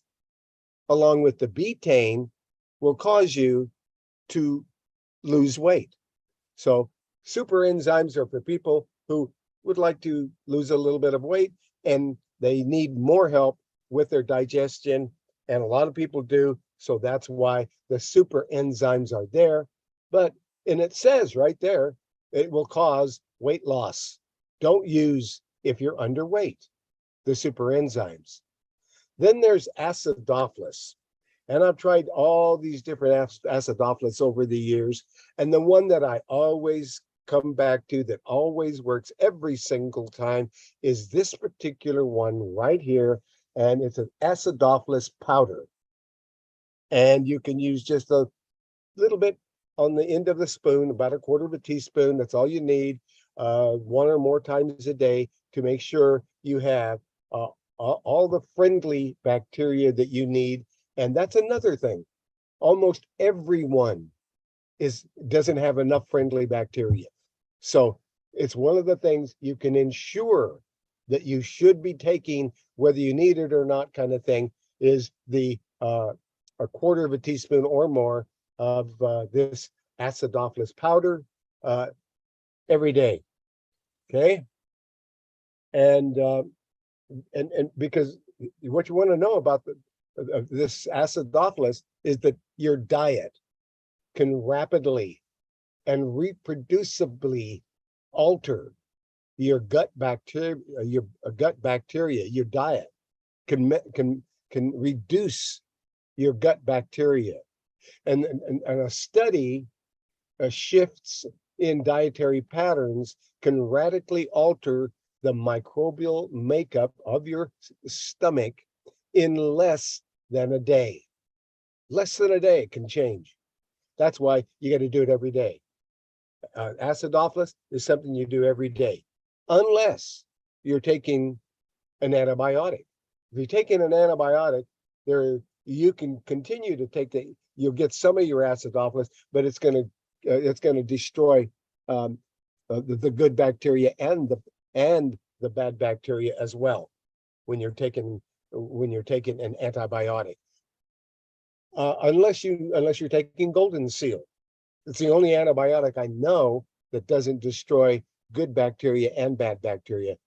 along with the betaine, will cause you to lose weight. So super enzymes are for people who would like to lose a little bit of weight and they need more help with their digestion. And a lot of people do. So that's why the super enzymes are there. And it says right there, it will cause weight loss. Don't use if you're underweight, the super enzymes. Then there's acidophilus. And I've tried all these different acidophilus over the years. And the one that I always come back to that always works every single time is this particular one right here. And it's an acidophilus powder. And you can use just a little bit on the end of the spoon, about 1/4 teaspoon. That's all you need, 1 or more times a day to make sure you have all the friendly bacteria that you need. And that's another thing. Almost everyone doesn't have enough friendly bacteria. So it's one of the things you can ensure that you should be taking, whether you need it or not, kind of thing, is the 1/4 teaspoon or more of this acidophilus powder every day. Okay. And because what you want to know about this acidophilus is that your diet can rapidly and reproducibly alter your gut bacteria. Your diet can reduce your gut bacteria, and a study shifts in dietary patterns can radically alter the microbial makeup of your stomach in less than a day. Less than a day can change. That's why you got to do it every day. Acidophilus is something you do every day, unless you're taking an antibiotic. If you're taking an antibiotic, you can continue to take you'll get some of your acidophilus, but it's going to destroy the good bacteria and the bad bacteria as well when you're taking an antibiotic. Unless you're taking Golden Seal. It's the only antibiotic I know that doesn't destroy good bacteria and bad bacteria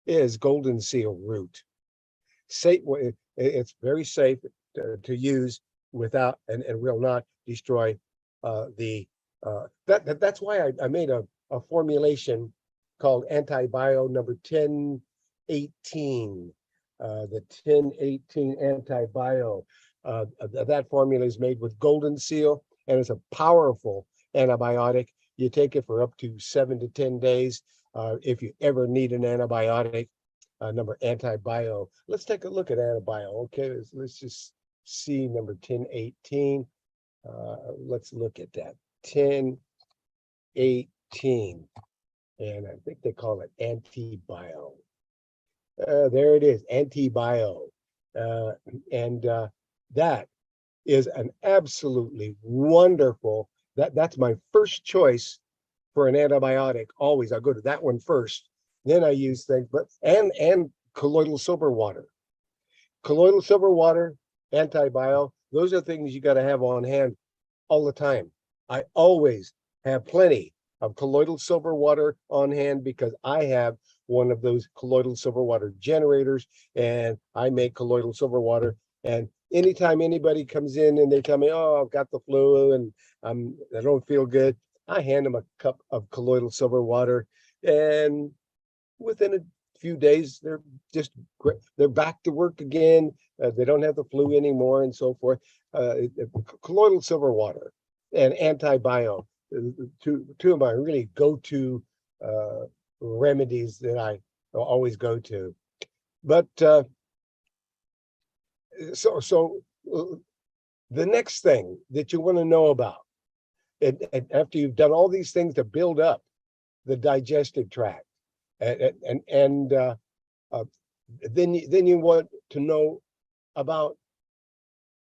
is Golden Seal root. It's very safe to use without and will not destroy that's why I made a formulation called Antibio number 1018, the 1018 Antibio. That formula is made with Golden Seal, and it's a powerful antibiotic. You take it for up to 7 to 10 days. If you ever need an antibiotic, number Antibio. Let's take a look at Antibio. Okay, let's just see number 1018. Let's look at that 1018, and I think they call it Antibio. There it is, Antibio, and that is an absolutely wonderful. That's my first choice for an antibiotic. Always, I go to that one first. Then I use things, and colloidal sober water. colloidal silver water, antibio, those are things you got to have on hand all the time. I always have plenty of colloidal silver water on hand because I have one of those colloidal silver water generators and I make colloidal silver water. And anytime anybody comes in and they tell me, oh, I've got the flu and I don't feel good, I hand them a cup of colloidal silver water. And within a few days, they're just great. They're back to work again. They don't have the flu anymore and so forth. Colloidal silver water and antibio, two of my really go-to remedies that I always go to. But so the next thing that you want to know about, and after you've done all these things to build up the digestive tract, and then you want to know about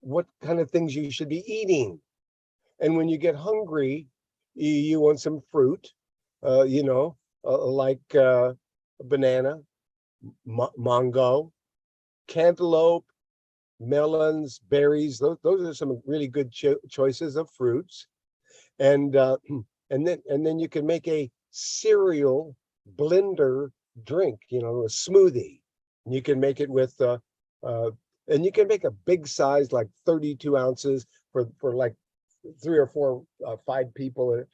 what kind of things you should be eating. And when you get hungry, you want some fruit, like banana, mango, cantaloupe, melons, berries. Those are some really good choices of fruits. And then you can make a cereal blender drink, a smoothie. And you can make it with and you can make a big size, like 32 ounces for like 3 or 4, 5 people, at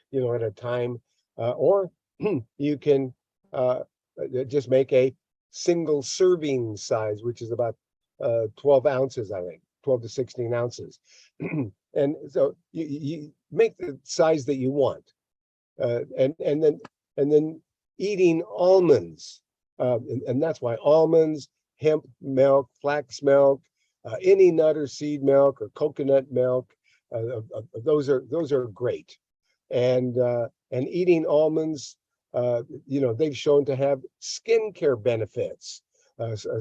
a time. Or you can just make a single serving size, which is about 12 ounces, I think, 12 to 16 ounces. And so you make the size that you want. And then eating almonds. And that's why almonds, hemp milk, flax milk, any nut or seed milk or coconut milk, those are great. And eating almonds, they've shown to have skincare benefits,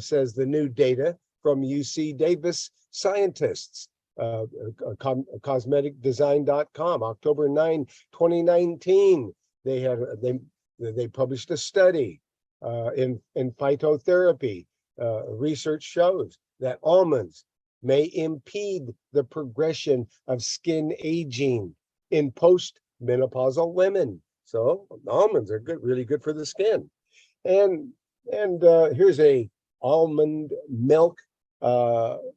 says the new data from UC Davis scientists, cosmeticdesign.com, October 9, 2019. They published a study in phytotherapy. Research shows that almonds may impede the progression of skin aging in post-menopausal women. So almonds are good, really good for the skin. And here's a almond milk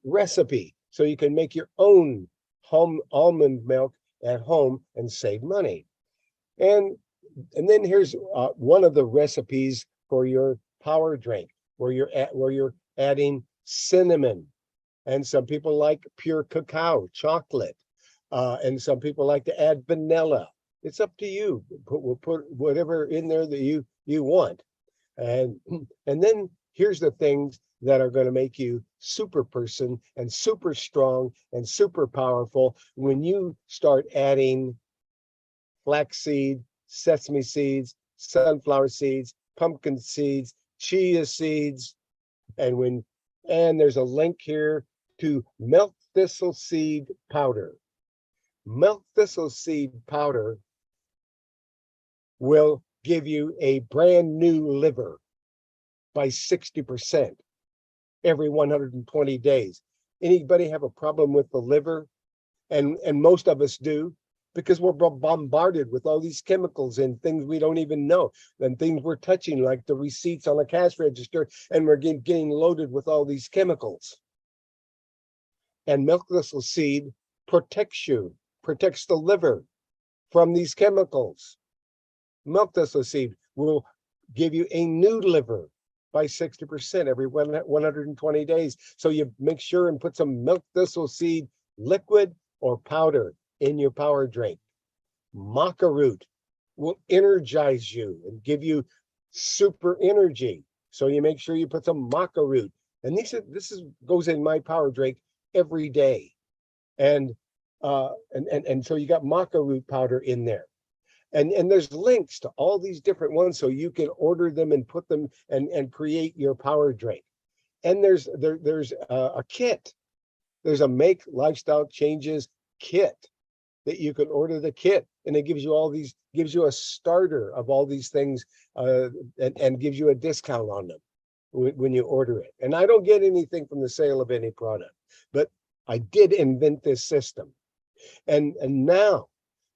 recipe, so you can make your own almond milk at home and save money. And then here's one of the recipes for your power drink, where you're adding cinnamon, and some people like pure cacao, chocolate, and some people like to add vanilla. It's up to you. We'll put whatever in there that you want. And then here's the things that are going to make you super person and super strong and super powerful when you start adding flaxseed, sesame seeds, sunflower seeds, pumpkin seeds, chia seeds, and there's a link here to milk thistle seed powder. Milk thistle seed powder will give you a brand new liver by 60% every 120 days. Anybody have a problem with the liver? And most of us do, because we're bombarded with all these chemicals and things we don't even know, and things we're touching, like the receipts on the cash register, and we're getting loaded with all these chemicals. And milk thistle seed protects the liver from these chemicals. Milk thistle seed will give you a new liver by 60% every 120 days. So you make sure and put some milk thistle seed liquid or powder in your power drink. Maca root will energize you and give you super energy. So you make sure you put some maca root. And this goes in my power drink every day. And so you got maca root powder in there. And there's links to all these different ones, so you can order them and put them and create your power drink. And there's a kit. There's a Make Lifestyle Changes kit that you can order the kit, and it gives you a starter of all these things, and gives you a discount on them. when you order it. And I don't get anything from the sale of any product, but I did invent this system. And now,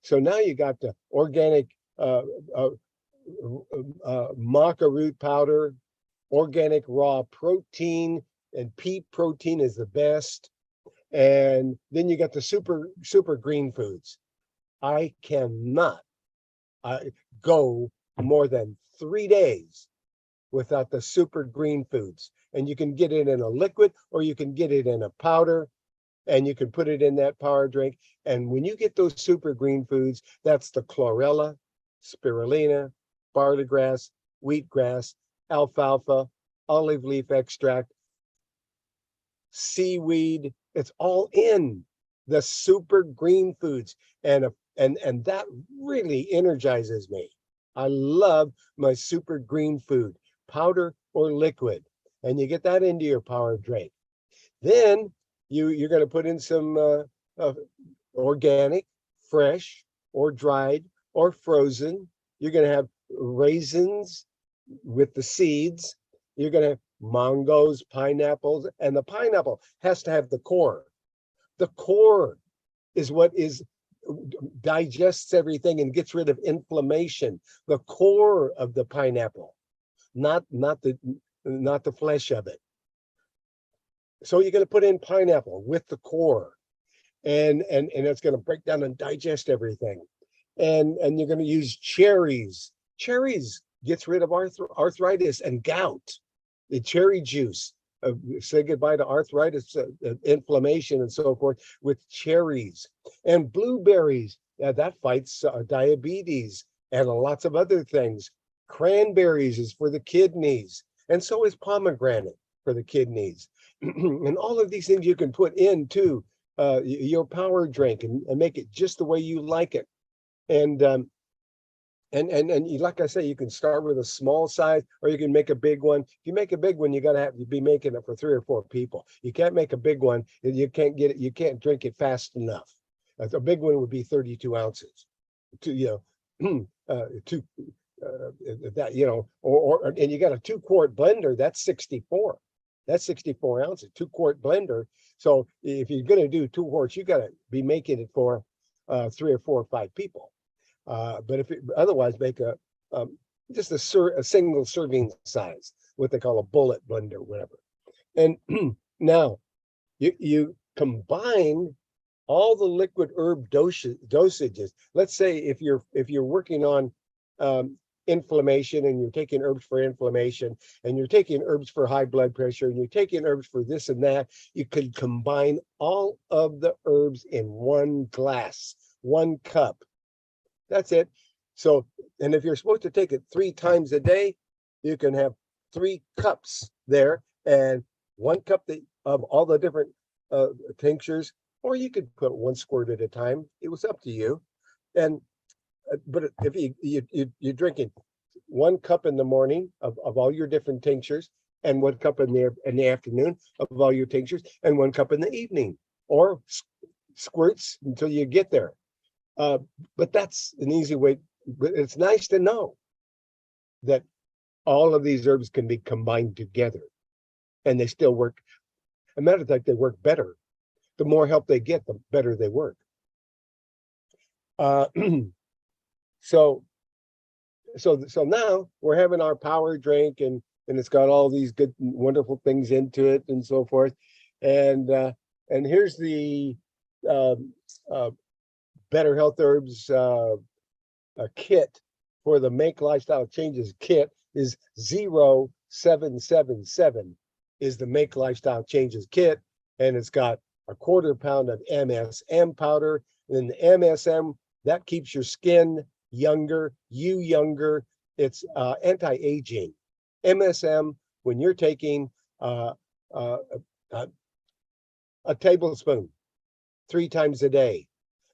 so now you got the organic maca root powder, organic raw protein, and pea protein is the best. And then you got the super green foods. I cannot go more than 3 days without the super green foods. And you can get it in a liquid or you can get it in a powder, and you can put it in that power drink. And when you get those super green foods, that's the chlorella, spirulina, barley grass, wheatgrass, alfalfa, olive leaf extract, seaweed. It's all in the super green foods. And that really energizes me. I love my super green food, powder or liquid. And you get that into your power drink. Then you're going to put in some organic, fresh, or dried, or frozen. You're going to have raisins with the seeds. You're going to have mangoes, pineapples, and the pineapple has to have the core. The core is what digests everything and gets rid of inflammation. The core of the pineapple, not the flesh of it. So you're going to put in pineapple with the core, and it's going to break down and digest everything. And you're going to use cherries. Cherries gets rid of arthritis and gout. The cherry juice, say goodbye to arthritis, inflammation, and so forth with cherries. And blueberries, that fights diabetes and lots of other things. Cranberries is for the kidneys, and so is pomegranate for the kidneys. And all of these things you can put into your power drink and make it just the way you like it. And like I say, you can start with a small size, or you can make a big one. If you make a big one, you be making it for 3 or 4 people. You can't make a big one. You can't get it. You can't drink it fast enough. A big one would be 32 ounces. And you got a 2-quart blender. That's 64. That's 64 ounces. 2-quart blender. So if you're going to do 2 quarts, you got to be making it for 3 or 4 or 5 people. But if otherwise, make just a single serving size, what they call a bullet blender, whatever. And now you combine all the liquid herb dosages. Let's say if you're working on inflammation, and you're taking herbs for inflammation, and you're taking herbs for high blood pressure, and you're taking herbs for this and that, you could combine all of the herbs in 1 glass, 1 cup. That's it. So, and if you're supposed to take it 3 times a day, you can have 3 cups there, and 1 cup of all the different tinctures, or you could put 1 squirt at a time. It was up to you. And but if you're drinking 1 cup in the morning of all your different tinctures, and 1 cup in the afternoon of all your tinctures, and 1 cup in the evening, or squirts until you get there. But that's an easy way. But it's nice to know that all of these herbs can be combined together, and they still work. As a matter of fact, they work better. The more help they get, the better they work. So now we're having our power drink, and it's got all these good, wonderful things into it, and so forth. And here's the Better Health Herbs kit for the Make Lifestyle Changes kit is 0777 is the Make Lifestyle Changes kit, and it's got a 1/4 pound of MSM powder. And the MSM, that keeps your skin younger, you younger. It's anti-aging. MSM, when you're taking a tablespoon 3 times a day,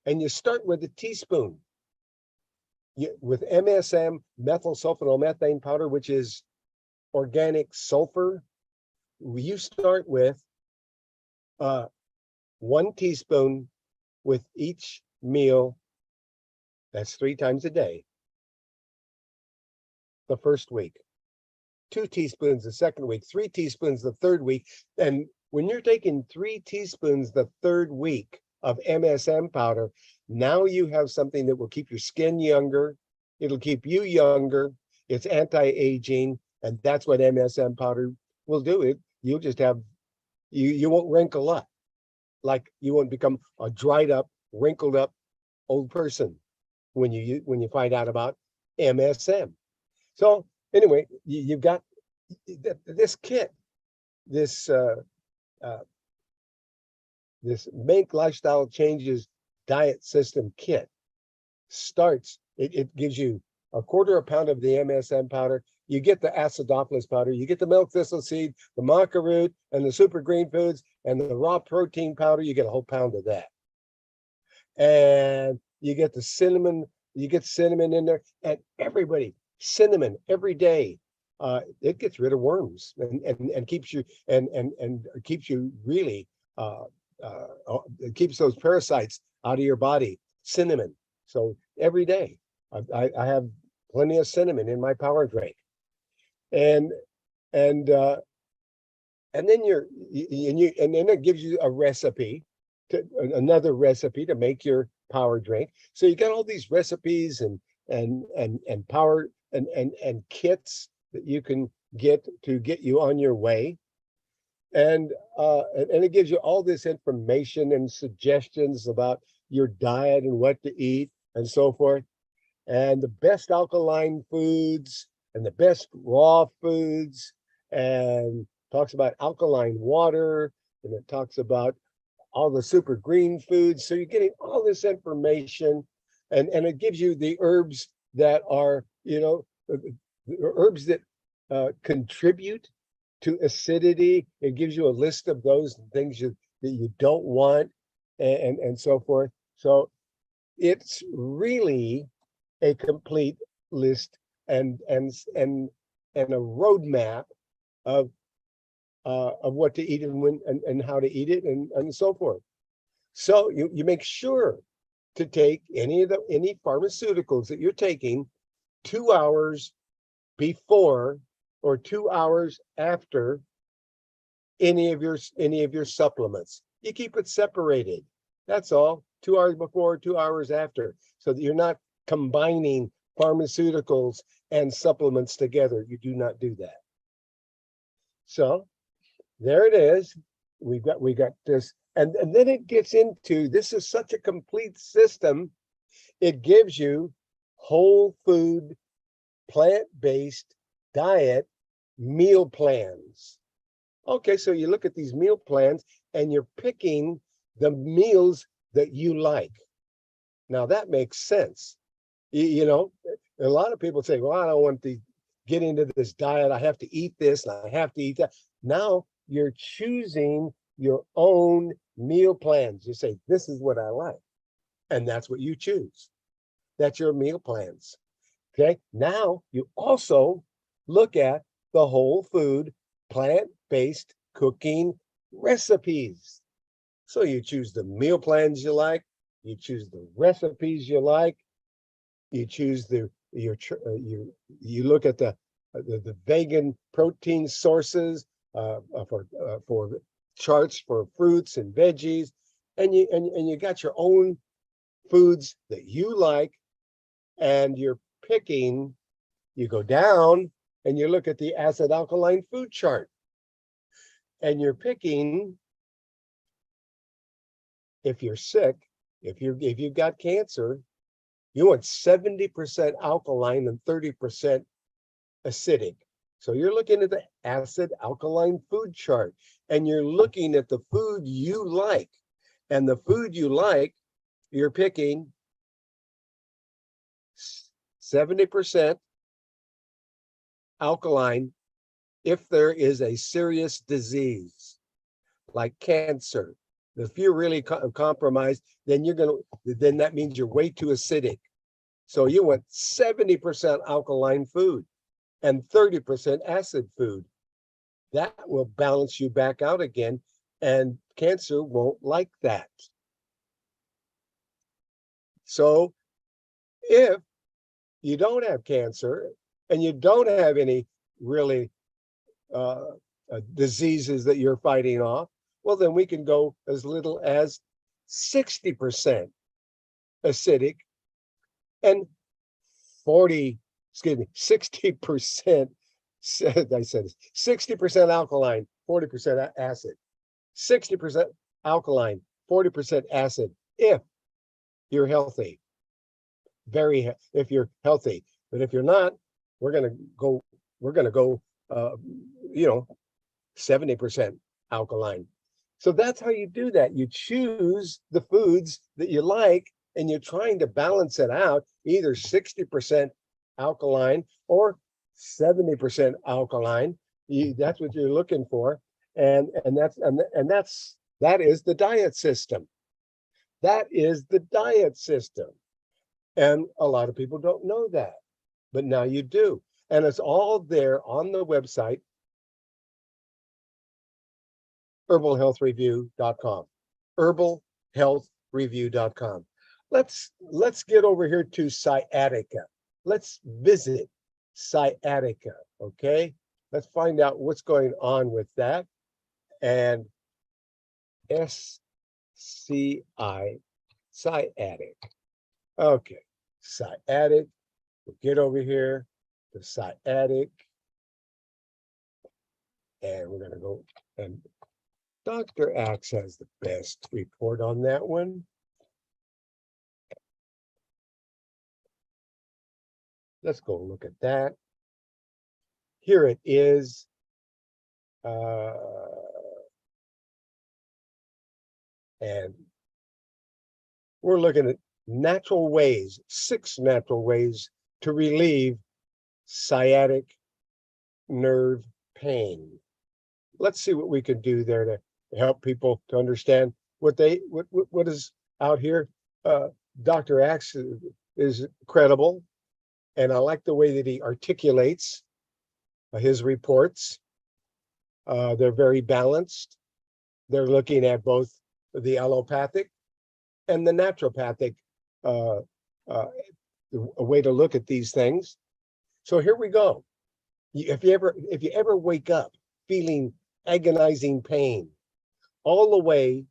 and you start with a teaspoon with MSM, methyl sulfonylmethane powder, which is organic sulfur. You start with 1 teaspoon with each meal. That's 3 times a day. The first week, 2 teaspoons the second week, 3 teaspoons the third week. And when you're taking 3 teaspoons the third week of MSM powder, now you have something that will keep your skin younger. It'll keep you younger. It's anti-aging. And that's what MSM powder will do. You'll just have, you won't wrinkle up. Like you won't become a dried up, wrinkled up old person when you find out about MSM. So anyway, you've got this kit, this this Make Lifestyle Changes Diet System kit starts. It gives you a quarter of a pound of the MSM powder. You get the acidophilus powder, you get the milk thistle seed, the maca root, and the super green foods, and the raw protein powder. You get a whole pound of that. And you get the cinnamon, you get cinnamon in there, and everybody, cinnamon every day. It gets rid of worms and keeps you and keeps you really it keeps those parasites out of your body. Cinnamon. So every day I have plenty of cinnamon in my power drink. And then and then it gives you a recipe, another recipe to make your power drink. So you got all these recipes and power and kits that you can get to get you on your way. And it gives you all this information and suggestions about your diet and what to eat and so forth. And the best alkaline foods and the best raw foods, and talks about alkaline water, and it talks about all the super green foods. So you're getting all this information, and it gives you the herbs that are, the herbs that contribute to acidity. It gives you a list of those things that you don't want, and so forth. So it's really a complete list and a roadmap of what to eat and when and how to eat it and so forth. So you make sure to take any pharmaceuticals that you're taking 2 hours before or 2 hours after any of your supplements. You keep it separated. That's all. 2 hours before, 2 hours after, so that you're not combining pharmaceuticals and supplements together. You do not do that. So there it is. We got this, and then it gets into, this is such a complete system. It gives you whole food, plant-based diet meal plans. Okay, so you look at these meal plans and you're picking the meals that you like. Now that makes sense. A lot of people say, well, I don't want to get into this diet. I have to eat this and I have to eat that. Now you're choosing your own meal plans. You say, this is what I like. And that's what you choose. That's your meal plans. Okay. Now you also look at the whole food, plant-based cooking recipes. So you choose the meal plans you like, you choose the recipes you like, you choose you look at the vegan protein sources for charts for fruits and veggies, and you got your own foods that you like, and you're picking. You go down and you look at the acid alkaline food chart, and you're picking. If you're sick, if you've got cancer, you want 70% alkaline and 30% acidic. So you're looking at the acid alkaline food chart, and you're looking at the food you like. And the food you like, you're picking 70% alkaline if there is a serious disease like cancer. If you're really compromised, then that means you're way too acidic. So you want 70% alkaline food and 30% acid food. That will balance you back out again, and cancer won't like that. So if you don't have cancer and you don't have any really diseases that you're fighting off, well, then we can go as little as 60% acidic and 60%, I said 60% alkaline, 40% acid, 60% alkaline, 40% acid, if you're healthy, if you're healthy. But if you're not, we're going to go, 70% alkaline. So that's how you do that. You choose the foods that you like, and you're trying to balance it out, either 60% alkaline or 70% alkaline. That's what you're looking for. And that is the diet system. That is the diet system. And a lot of people don't know that, but now you do. And it's all there on the website, herbalhealthreview.com, herbalhealthreview.com. Let's get over here to sciatica. Let's visit sciatica, okay? Let's find out what's going on with that. And SCI, sciatic. Okay, sciatic. We'll get over here to sciatic. And we're going to go, and Dr. Axe has the best report on that one. Let's go look at that. Here it is. And we're looking at natural ways, 6 natural ways to relieve sciatic nerve pain. Let's see what we can do there to help people to understand what is out here. Dr. Axe is credible, and I like the way that he articulates his reports. They're very balanced. They're looking at both the allopathic and the naturopathic a way to look at these things. So here we go. If you ever wake up feeling agonizing pain all the way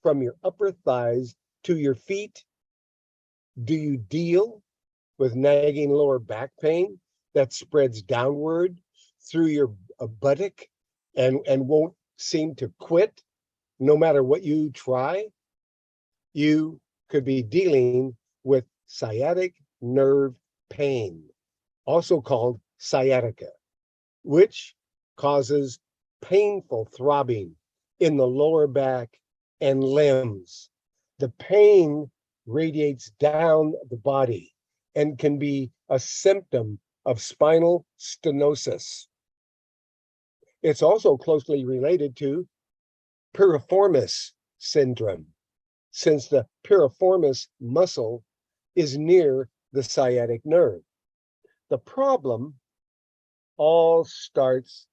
from your upper thighs to your feet, do you deal with nagging lower back pain that spreads downward through your buttock and won't seem to quit no matter what you try? You could be dealing with sciatic nerve pain, also called sciatica, which causes painful throbbing in the lower back and limbs. The pain radiates down the body and can be a symptom of spinal stenosis. It's also closely related to piriformis syndrome, since the piriformis muscle is near the sciatic nerve. The problem all starts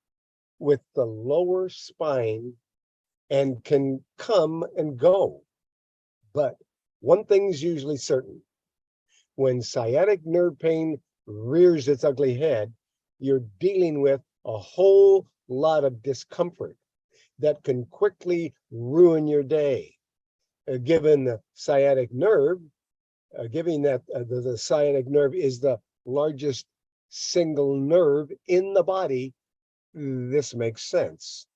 with the lower spine and can come and go. But one thing's usually certain. When sciatic nerve pain rears its ugly head, you're dealing with a whole lot of discomfort that can quickly ruin your day. Given the sciatic nerve, given that the sciatic nerve is the largest single nerve in the body, this makes sense.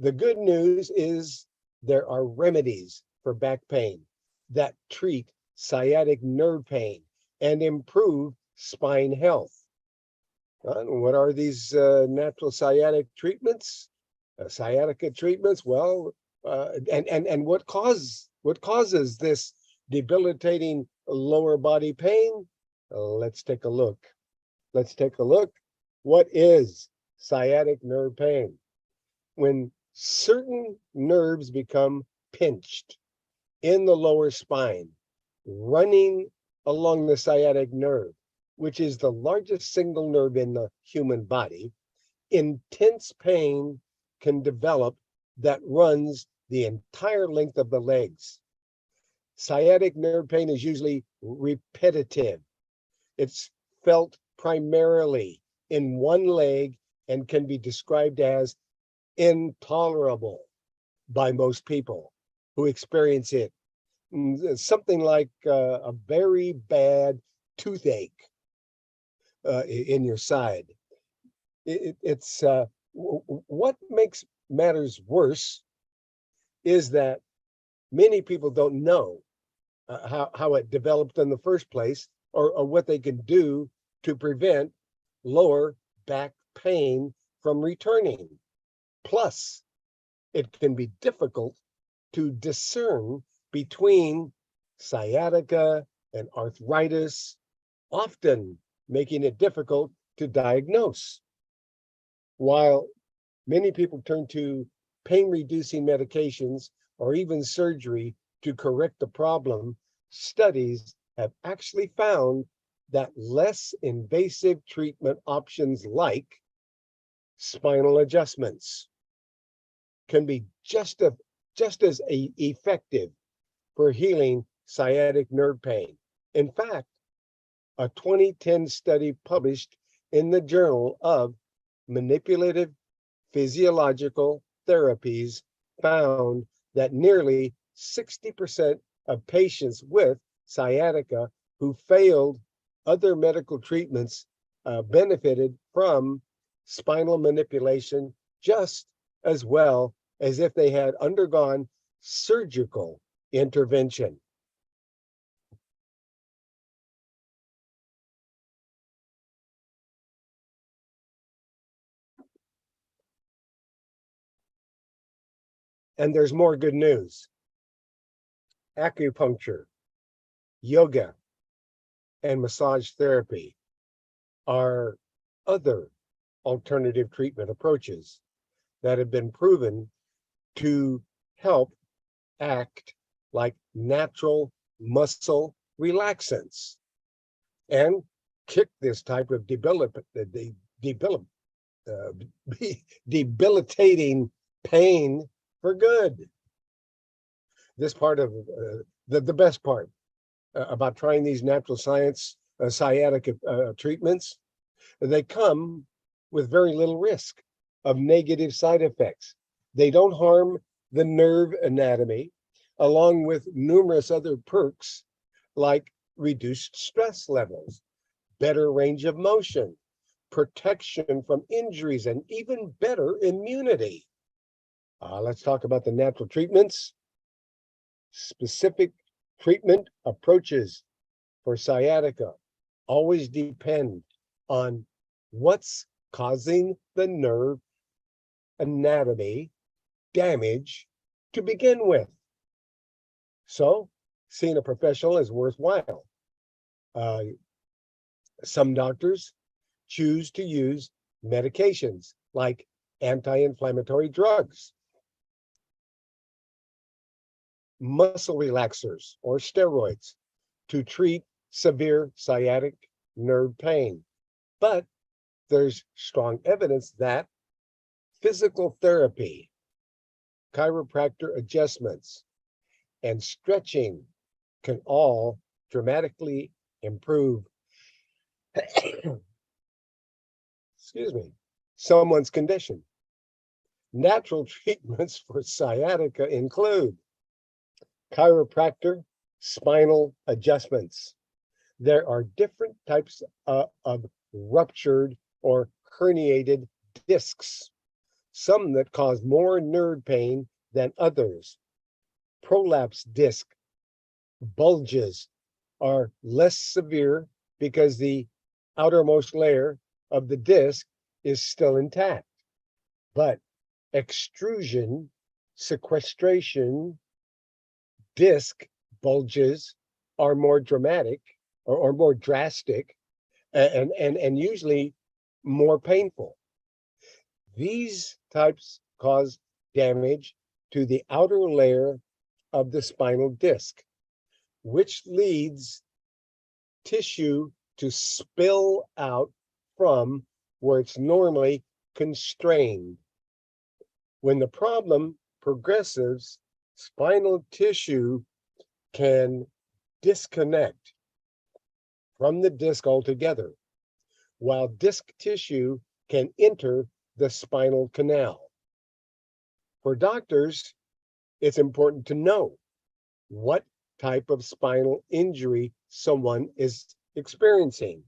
The good news is there are remedies for back pain that treat sciatic nerve pain and improve spine health. What are these natural sciatic treatments? Sciatica treatments? Well, and what causes this debilitating lower body pain? Let's take a look. Let's take a look. What is sciatic nerve pain? When certain nerves become pinched in the lower spine, running along the sciatic nerve, which is the largest single nerve in the human body, intense pain can develop that runs the entire length of the legs. Sciatic nerve pain is usually repetitive. It's felt primarily in one leg and can be described as intolerable by most people who experience it. Something like a very bad toothache in your side. It's what makes matters worse is that many people don't know how it developed in the first place, or what they can do to prevent lower back pain from returning. Plus, it can be difficult to discern between sciatica and arthritis, often making it difficult to diagnose. While many people turn to pain-reducing medications or even surgery to correct the problem, studies have actually found that less invasive treatment options like spinal adjustments can be just as effective for healing sciatic nerve pain. In fact, a 2010 study published in the Journal of Manipulative Physiological Therapies found that nearly 60% of patients with sciatica who failed other medical treatments benefited from spinal manipulation just as well as if they had undergone surgical intervention. And there's more good news. Acupuncture, yoga, and massage therapy are other alternative treatment approaches that have been proven to help act like natural muscle relaxants and kick this type of debilitating pain for good. This part of the best part about trying these natural science sciatica treatments, they come with very little risk of negative side effects. They don't harm the nerve anatomy, along with numerous other perks like reduced stress levels, better range of motion, protection from injuries, and even better immunity. Let's talk about the natural treatments. Specific treatment approaches for sciatica always depend on what's causing the nerve anatomy damage to begin with. So, seeing a professional is worthwhile. Some doctors choose to use medications like anti-inflammatory drugs, muscle relaxers, or steroids to treat severe sciatic nerve pain. But there's strong evidence that physical therapy, chiropractor adjustments, and stretching can all dramatically improve someone's condition. Natural treatments for sciatica include chiropractor spinal adjustments. There are different types of ruptured or herniated discs, some that cause more nerve pain than others. Prolapse disc bulges are less severe because the outermost layer of the disc is still intact. But extrusion, sequestration, disc bulges are more dramatic or more drastic and usually more painful. These types cause damage to the outer layer of the spinal disc, which leads tissue to spill out from where it's normally constrained. When the problem progresses, spinal tissue can disconnect from the disc altogether, while disc tissue can enter the spinal canal. For doctors, it's important to know what type of spinal injury someone is experiencing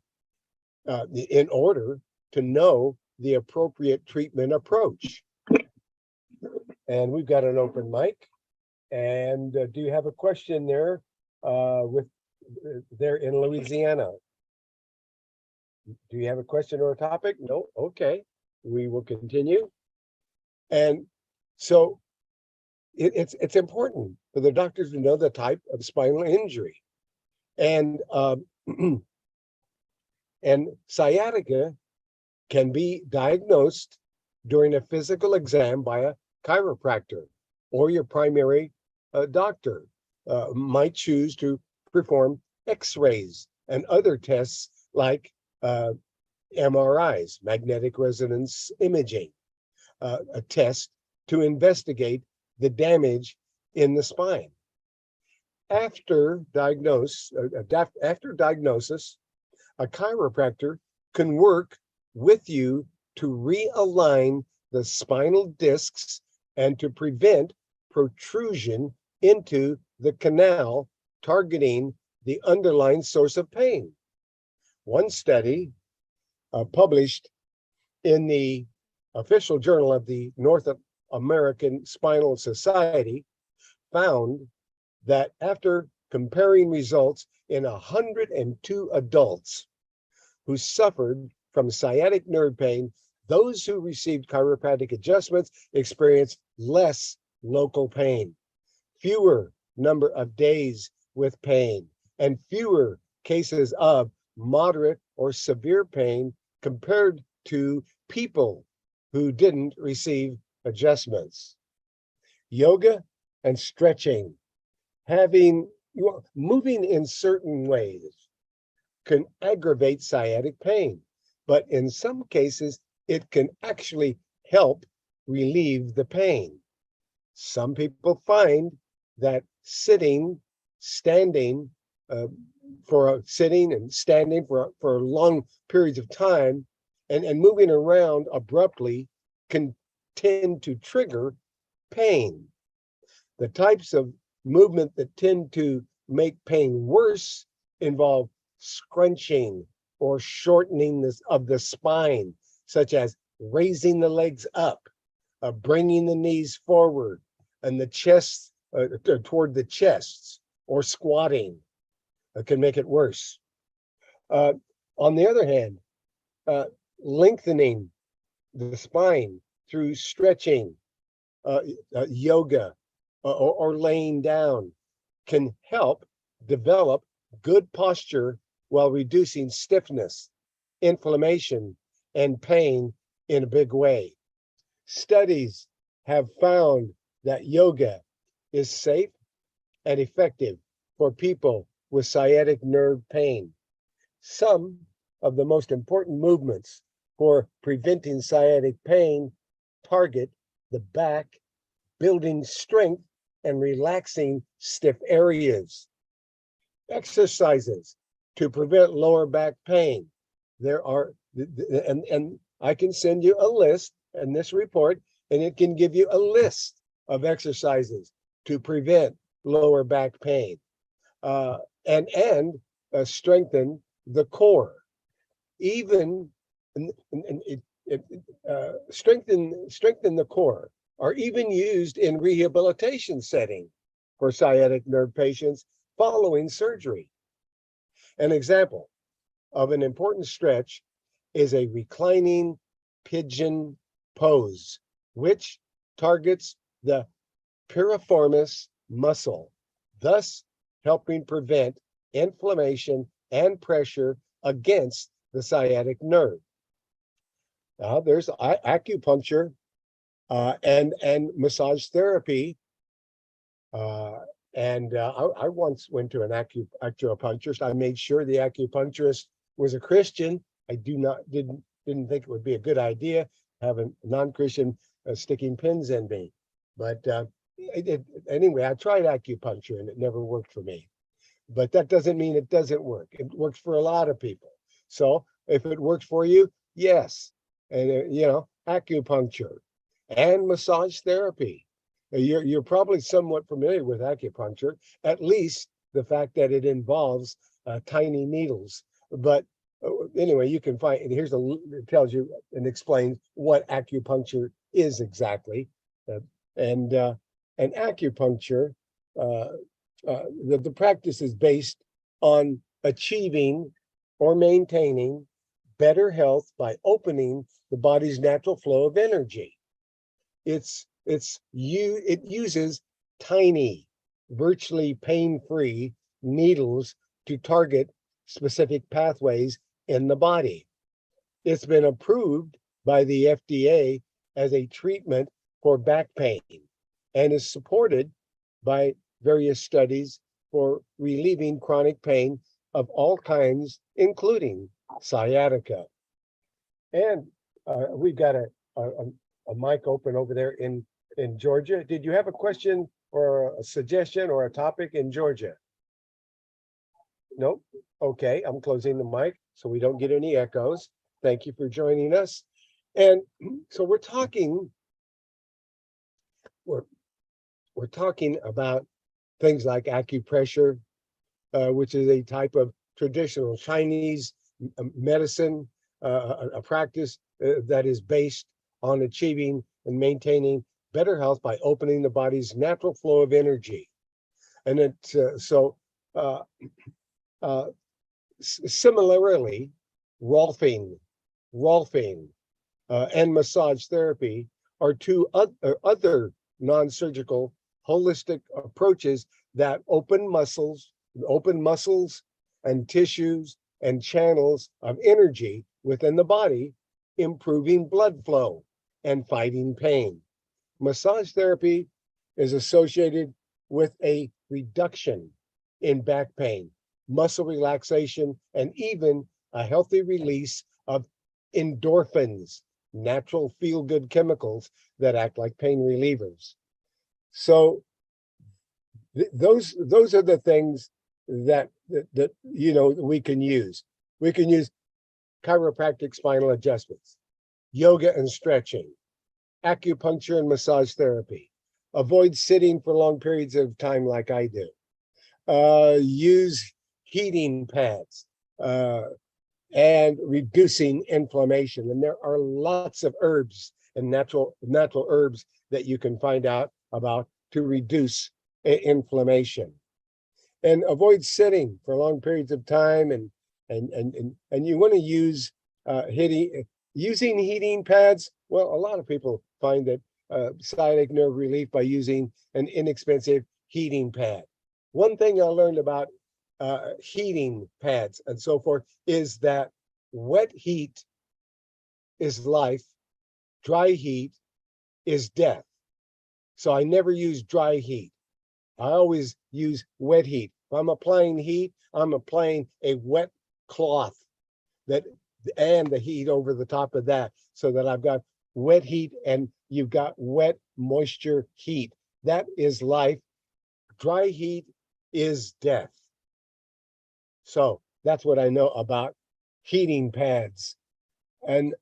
in order to know the appropriate treatment approach. And we've got an open mic. And do you have a question there there in Louisiana? Do you have a question or a topic? No? Okay. We will continue. And so it's important for the doctors to know the type of spinal injury. And and sciatica can be diagnosed during a physical exam by a chiropractor, or your primary doctor might choose to perform x-rays and other tests like MRIs, magnetic resonance imaging, a test to investigate the damage in the spine. After diagnosis, a chiropractor can work with you to realign the spinal discs and to prevent protrusion into the canal, targeting the underlying source of pain. One study published in the official journal of the North American Spinal Society found that after comparing results in 102 adults who suffered from sciatic nerve pain, those who received chiropractic adjustments experienced less local pain, fewer number of days with pain, and fewer cases of moderate or severe pain compared to people who didn't receive adjustments. Yoga and stretching, moving in certain ways can aggravate sciatic pain, but in some cases, it can actually help relieve the pain. Some people find that sitting and standing for long periods of time and moving around abruptly can tend to trigger pain. The types of movement that tend to make pain worse involve scrunching or shortening of the spine, such as raising the legs up, bringing the knees forward and the chest toward the chests, or squatting can make it worse. On the other hand, lengthening the spine through stretching, yoga, or laying down can help develop good posture while reducing stiffness, inflammation, and pain in a big way. Studies have found that yoga is safe and effective for people with sciatic nerve pain. Some of the most important movements for preventing sciatic pain target the back, building strength and relaxing stiff areas. Exercises to prevent lower back pain. There are, and I can send you a list in this report, and it can give you a list of exercises to prevent lower back pain and strengthen the core. Even strengthen the core are even used in rehabilitation setting for sciatic nerve patients following surgery. An example of an important stretch is a reclining pigeon pose, which targets the piriformis muscle, thus helping prevent inflammation and pressure against the sciatic nerve. Now, there's acupuncture and massage therapy. I once went to an acupuncturist. I made sure the acupuncturist was a Christian. I didn't think it would be a good idea have a non-Christian sticking pins in me. But anyway, I tried acupuncture and it never worked for me. But that doesn't mean it doesn't work. It works for a lot of people. So if it works for you, yes. And acupuncture and massage therapy. You're probably somewhat familiar with acupuncture, at least the fact that it involves tiny needles. But anyway, you can find, and it tells you and explains what acupuncture is exactly. And acupuncture, the practice is based on achieving or maintaining better health by opening the body's natural flow of energy. It uses tiny, virtually pain-free needles to target specific pathways in the body. It's been approved by the FDA as a treatment for back pain and is supported by various studies for relieving chronic pain of all kinds, including sciatica. And we've got a mic open over there in Georgia. Did you have a question or a suggestion or a topic in Georgia? Nope. Okay, I'm closing the mic so we don't get any echoes. Thank you for joining us. And so we're talking about things like acupressure, which is a type of traditional Chinese medicine, a practice that is based on achieving and maintaining better health by opening the body's natural flow of energy. And similarly, Rolfing, and massage therapy are two other non-surgical holistic approaches that open muscles and tissues and channels of energy within the body, improving blood flow and fighting pain. Massage therapy is associated with a reduction in back pain, muscle relaxation, and even a healthy release of endorphins, natural feel-good chemicals that act like pain relievers. So those are the things that we can use. We can use chiropractic spinal adjustments, yoga and stretching, acupuncture and massage therapy. Avoid sitting for long periods of time like I do. Use heating pads and reducing inflammation. And there are lots of herbs and natural herbs that you can find out about to reduce inflammation. And avoid sitting for long periods of time. And you want to use using heating pads. Well, a lot of people find that sciatic nerve relief by using an inexpensive heating pad. One thing I learned about heating pads and so forth is that wet heat is life, dry heat is death. So I never use dry heat. I always use wet heat. If I'm applying heat, I'm applying a wet cloth and the heat over the top of that, so that I've got wet heat and you've got wet moisture heat. That is life. Dry heat is death. So that's what I know about heating pads. And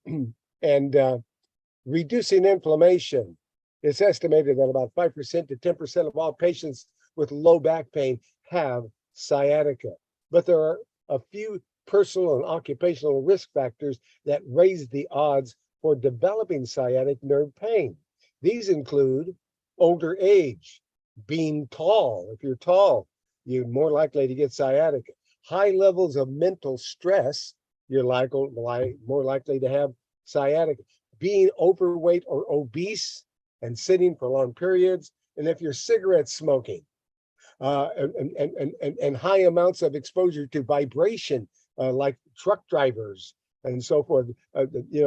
reducing inflammation. It's estimated that about 5% to 10% of all patients with low back pain have sciatica. But there are a few personal and occupational risk factors that raise the odds for developing sciatic nerve pain. These include older age, being tall. If you're tall, you're more likely to get sciatica. High levels of mental stress, you're more likely to have sciatica. Being overweight or obese and sitting for long periods. And if you're cigarette smoking, and high amounts of exposure to vibration, like truck drivers and so forth,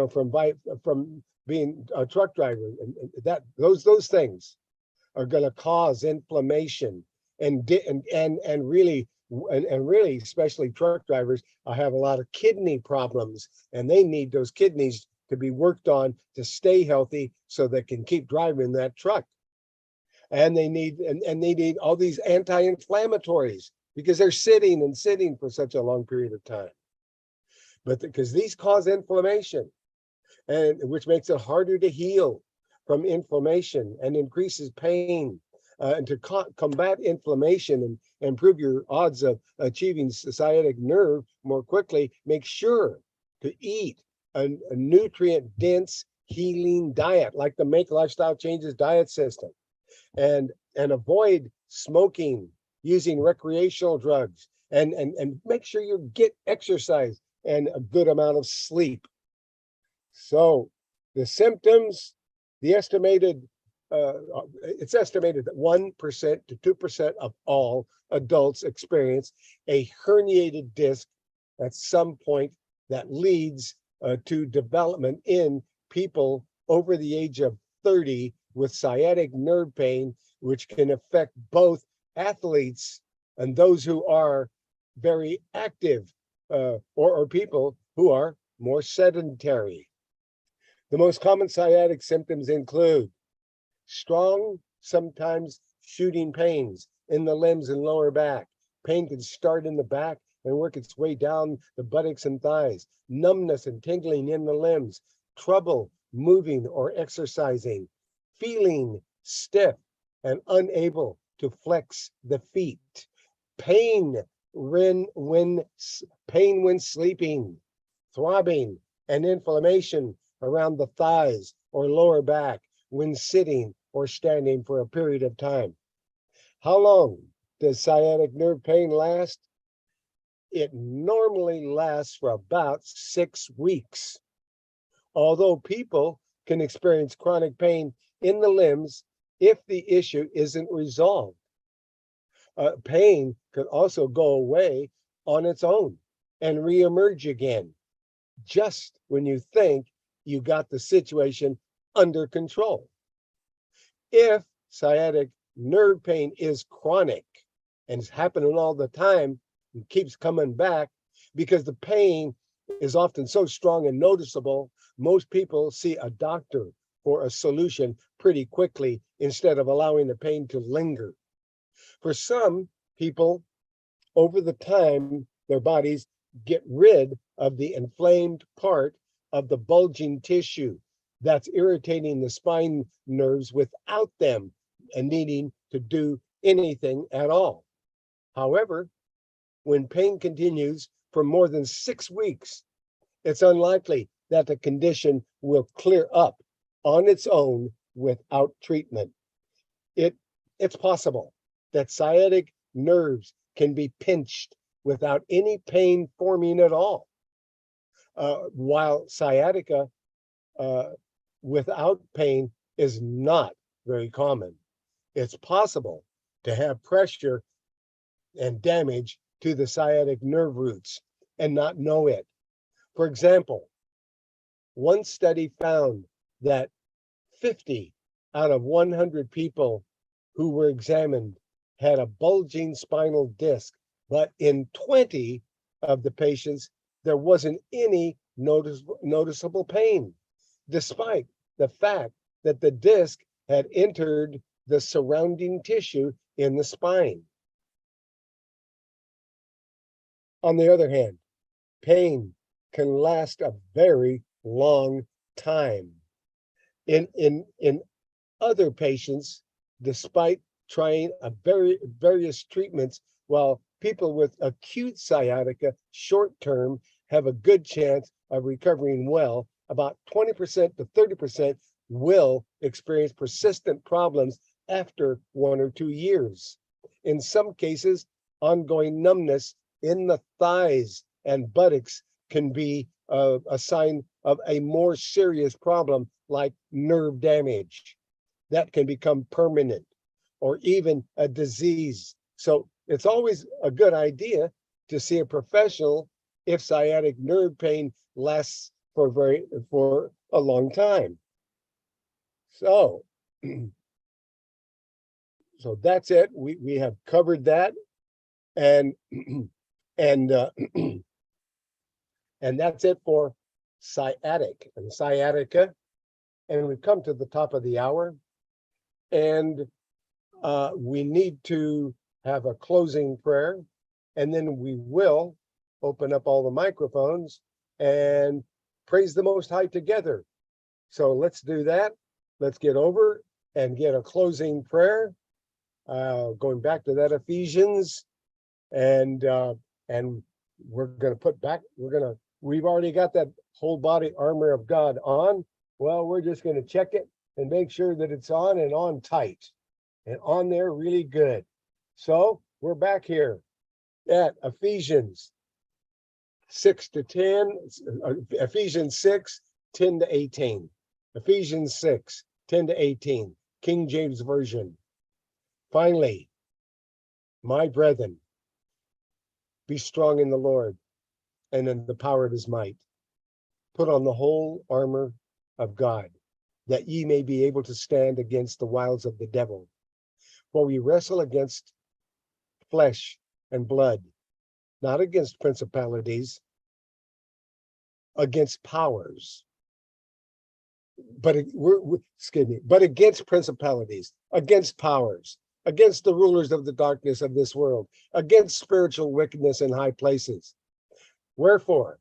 from being a truck driver, and that those things are going to cause inflammation and really, especially truck drivers have a lot of kidney problems, and they need those kidneys to be worked on to stay healthy so they can keep driving that truck. And they need all these anti-inflammatories because they're sitting for such a long period of time. But because these cause inflammation, and which makes it harder to heal from inflammation and increases pain. And to combat inflammation and improve your odds of achieving sciatic nerve more quickly, make sure to eat a nutrient-dense healing diet, like the Make Lifestyle Changes diet system, and avoid smoking, using recreational drugs, and make sure you get exercise and a good amount of sleep. So the symptoms, the estimated, it's estimated that 1% to 2% of all adults experience a herniated disc at some point that leads to development in people over the age of 30 with sciatic nerve pain, which can affect both athletes and those who are very active, or people who are more sedentary. The most common sciatic symptoms include strong, sometimes shooting pains in the limbs and lower back. Pain can start in the back and work its way down the buttocks and thighs. Numbness and tingling in the limbs. Trouble moving or exercising. Feeling stiff and unable to flex the feet. Pain when sleeping. Throbbing and inflammation around the thighs or lower back when sitting or standing for a period of time. How long does sciatic nerve pain last? It normally lasts for about 6 weeks. Although people can experience chronic pain in the limbs if the issue isn't resolved. Pain can also go away on its own and reemerge again, just when you think you got the situation under control. If sciatic nerve pain is chronic and is happening all the time and keeps coming back, because the pain is often so strong and noticeable, most people see a doctor for a solution pretty quickly instead of allowing the pain to linger. For some people, over the time, their bodies get rid of the inflamed part of the bulging tissue that's irritating the spine nerves without them and needing to do anything at all. However, when pain continues for more than 6 weeks, it's unlikely that the condition will clear up on its own without treatment. It's possible that sciatic nerves can be pinched without any pain forming at all, while sciatica without pain is not very common. It's possible to have pressure and damage to the sciatic nerve roots and not know it. For example, one study found that 50 out of 100 people who were examined had a bulging spinal disc, but in 20 of the patients, there wasn't any noticeable pain, despite the fact that the disc had entered the surrounding tissue in the spine. On the other hand, pain can last a very long time. In other patients, despite trying various treatments, while people with acute sciatica short-term have a good chance of recovering well, about 20% to 30% will experience persistent problems after 1 or 2 years. In some cases, ongoing numbness in the thighs and buttocks can be a sign of a more serious problem like nerve damage that can become permanent or even a disease. So it's always a good idea to see a professional if sciatic nerve pain lasts for a long time. So, so that's it. We have covered that, and and and that's it for sciatic and sciatica. And we've come to the top of the hour, and we need to have a closing prayer, and then we will open up all the microphones and praise the Most High together So let's do that. Let's get over and get a closing prayer. Going back to that Ephesians, and we're going to put back. We've already got that whole body armor of God on. Well, we're just going to check it and make sure that it's on and on tight and on there really good. So we're back here at Ephesians 6 to 10, Ephesians 6, 10 to 18. Ephesians 6, 10 to 18, King James Version. Finally, my brethren, be strong in the Lord and in the power of his might. Put on the whole armor of God, that ye may be able to stand against the wiles of the devil. For we wrestle against flesh and blood, not against principalities, against powers, but against principalities, against powers, against the rulers of the darkness of this world, against spiritual wickedness in high places. Wherefore,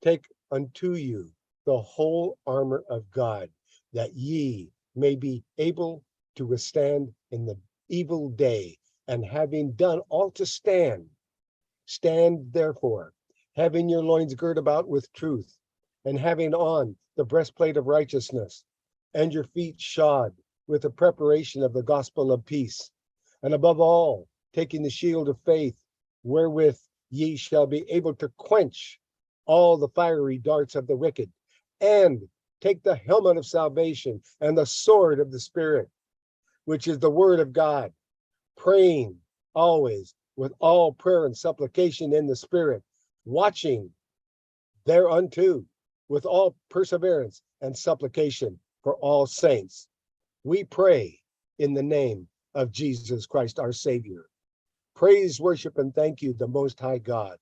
take unto you the whole armor of God, that ye may be able to withstand in the evil day, and having done all to stand, stand therefore, having your loins girt about with truth, and having on the breastplate of righteousness, and your feet shod with the preparation of the gospel of peace. And above all, taking the shield of faith, wherewith ye shall be able to quench all the fiery darts of the wicked, and take the helmet of salvation and the sword of the Spirit, which is the word of God, praying always with all prayer and supplication in the Spirit, watching thereunto with all perseverance and supplication for all saints. We pray in the name of Jesus Christ, our Savior. Praise, worship, and thank you, the Most High God.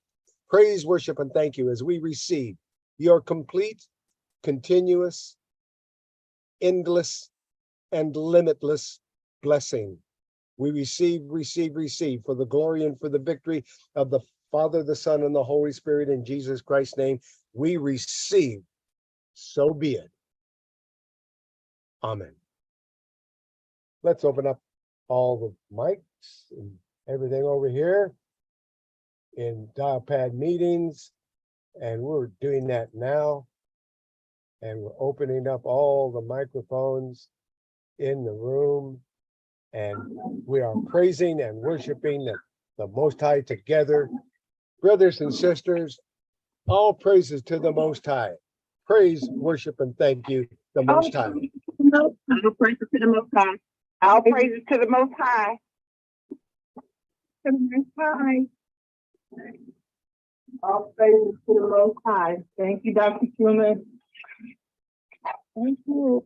Praise, worship, and thank you as we receive your complete, continuous, endless, and limitless blessing. We receive for the glory and for the victory of the Father, the Son, and the Holy Spirit in Jesus Christ's name. We receive, so be it. Amen. Let's open up all the mics and everything over here in dial pad meetings, and we're doing that now. And we're opening up all the microphones in the room, and we are praising and worshiping the Most High together. Brothers and sisters, all praises to the Most High. Praise, worship, and thank you, the Most High. All praises to the Most High. All praises to the Most High. To the Most High. All praises to the Most High. Thank you, Dr. Truman. Thank you.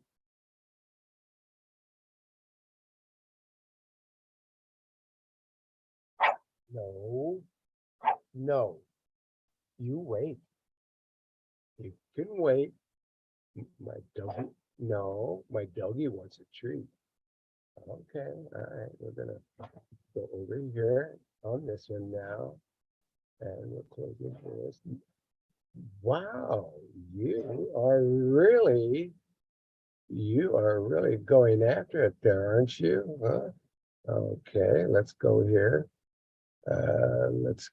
No, you wait. You can wait. My doggy wants a treat. Okay, all right, we're gonna go over here on this one now, and we're closing this. Wow, you are really going after it there, aren't you? Huh? Okay, let's go here. Let's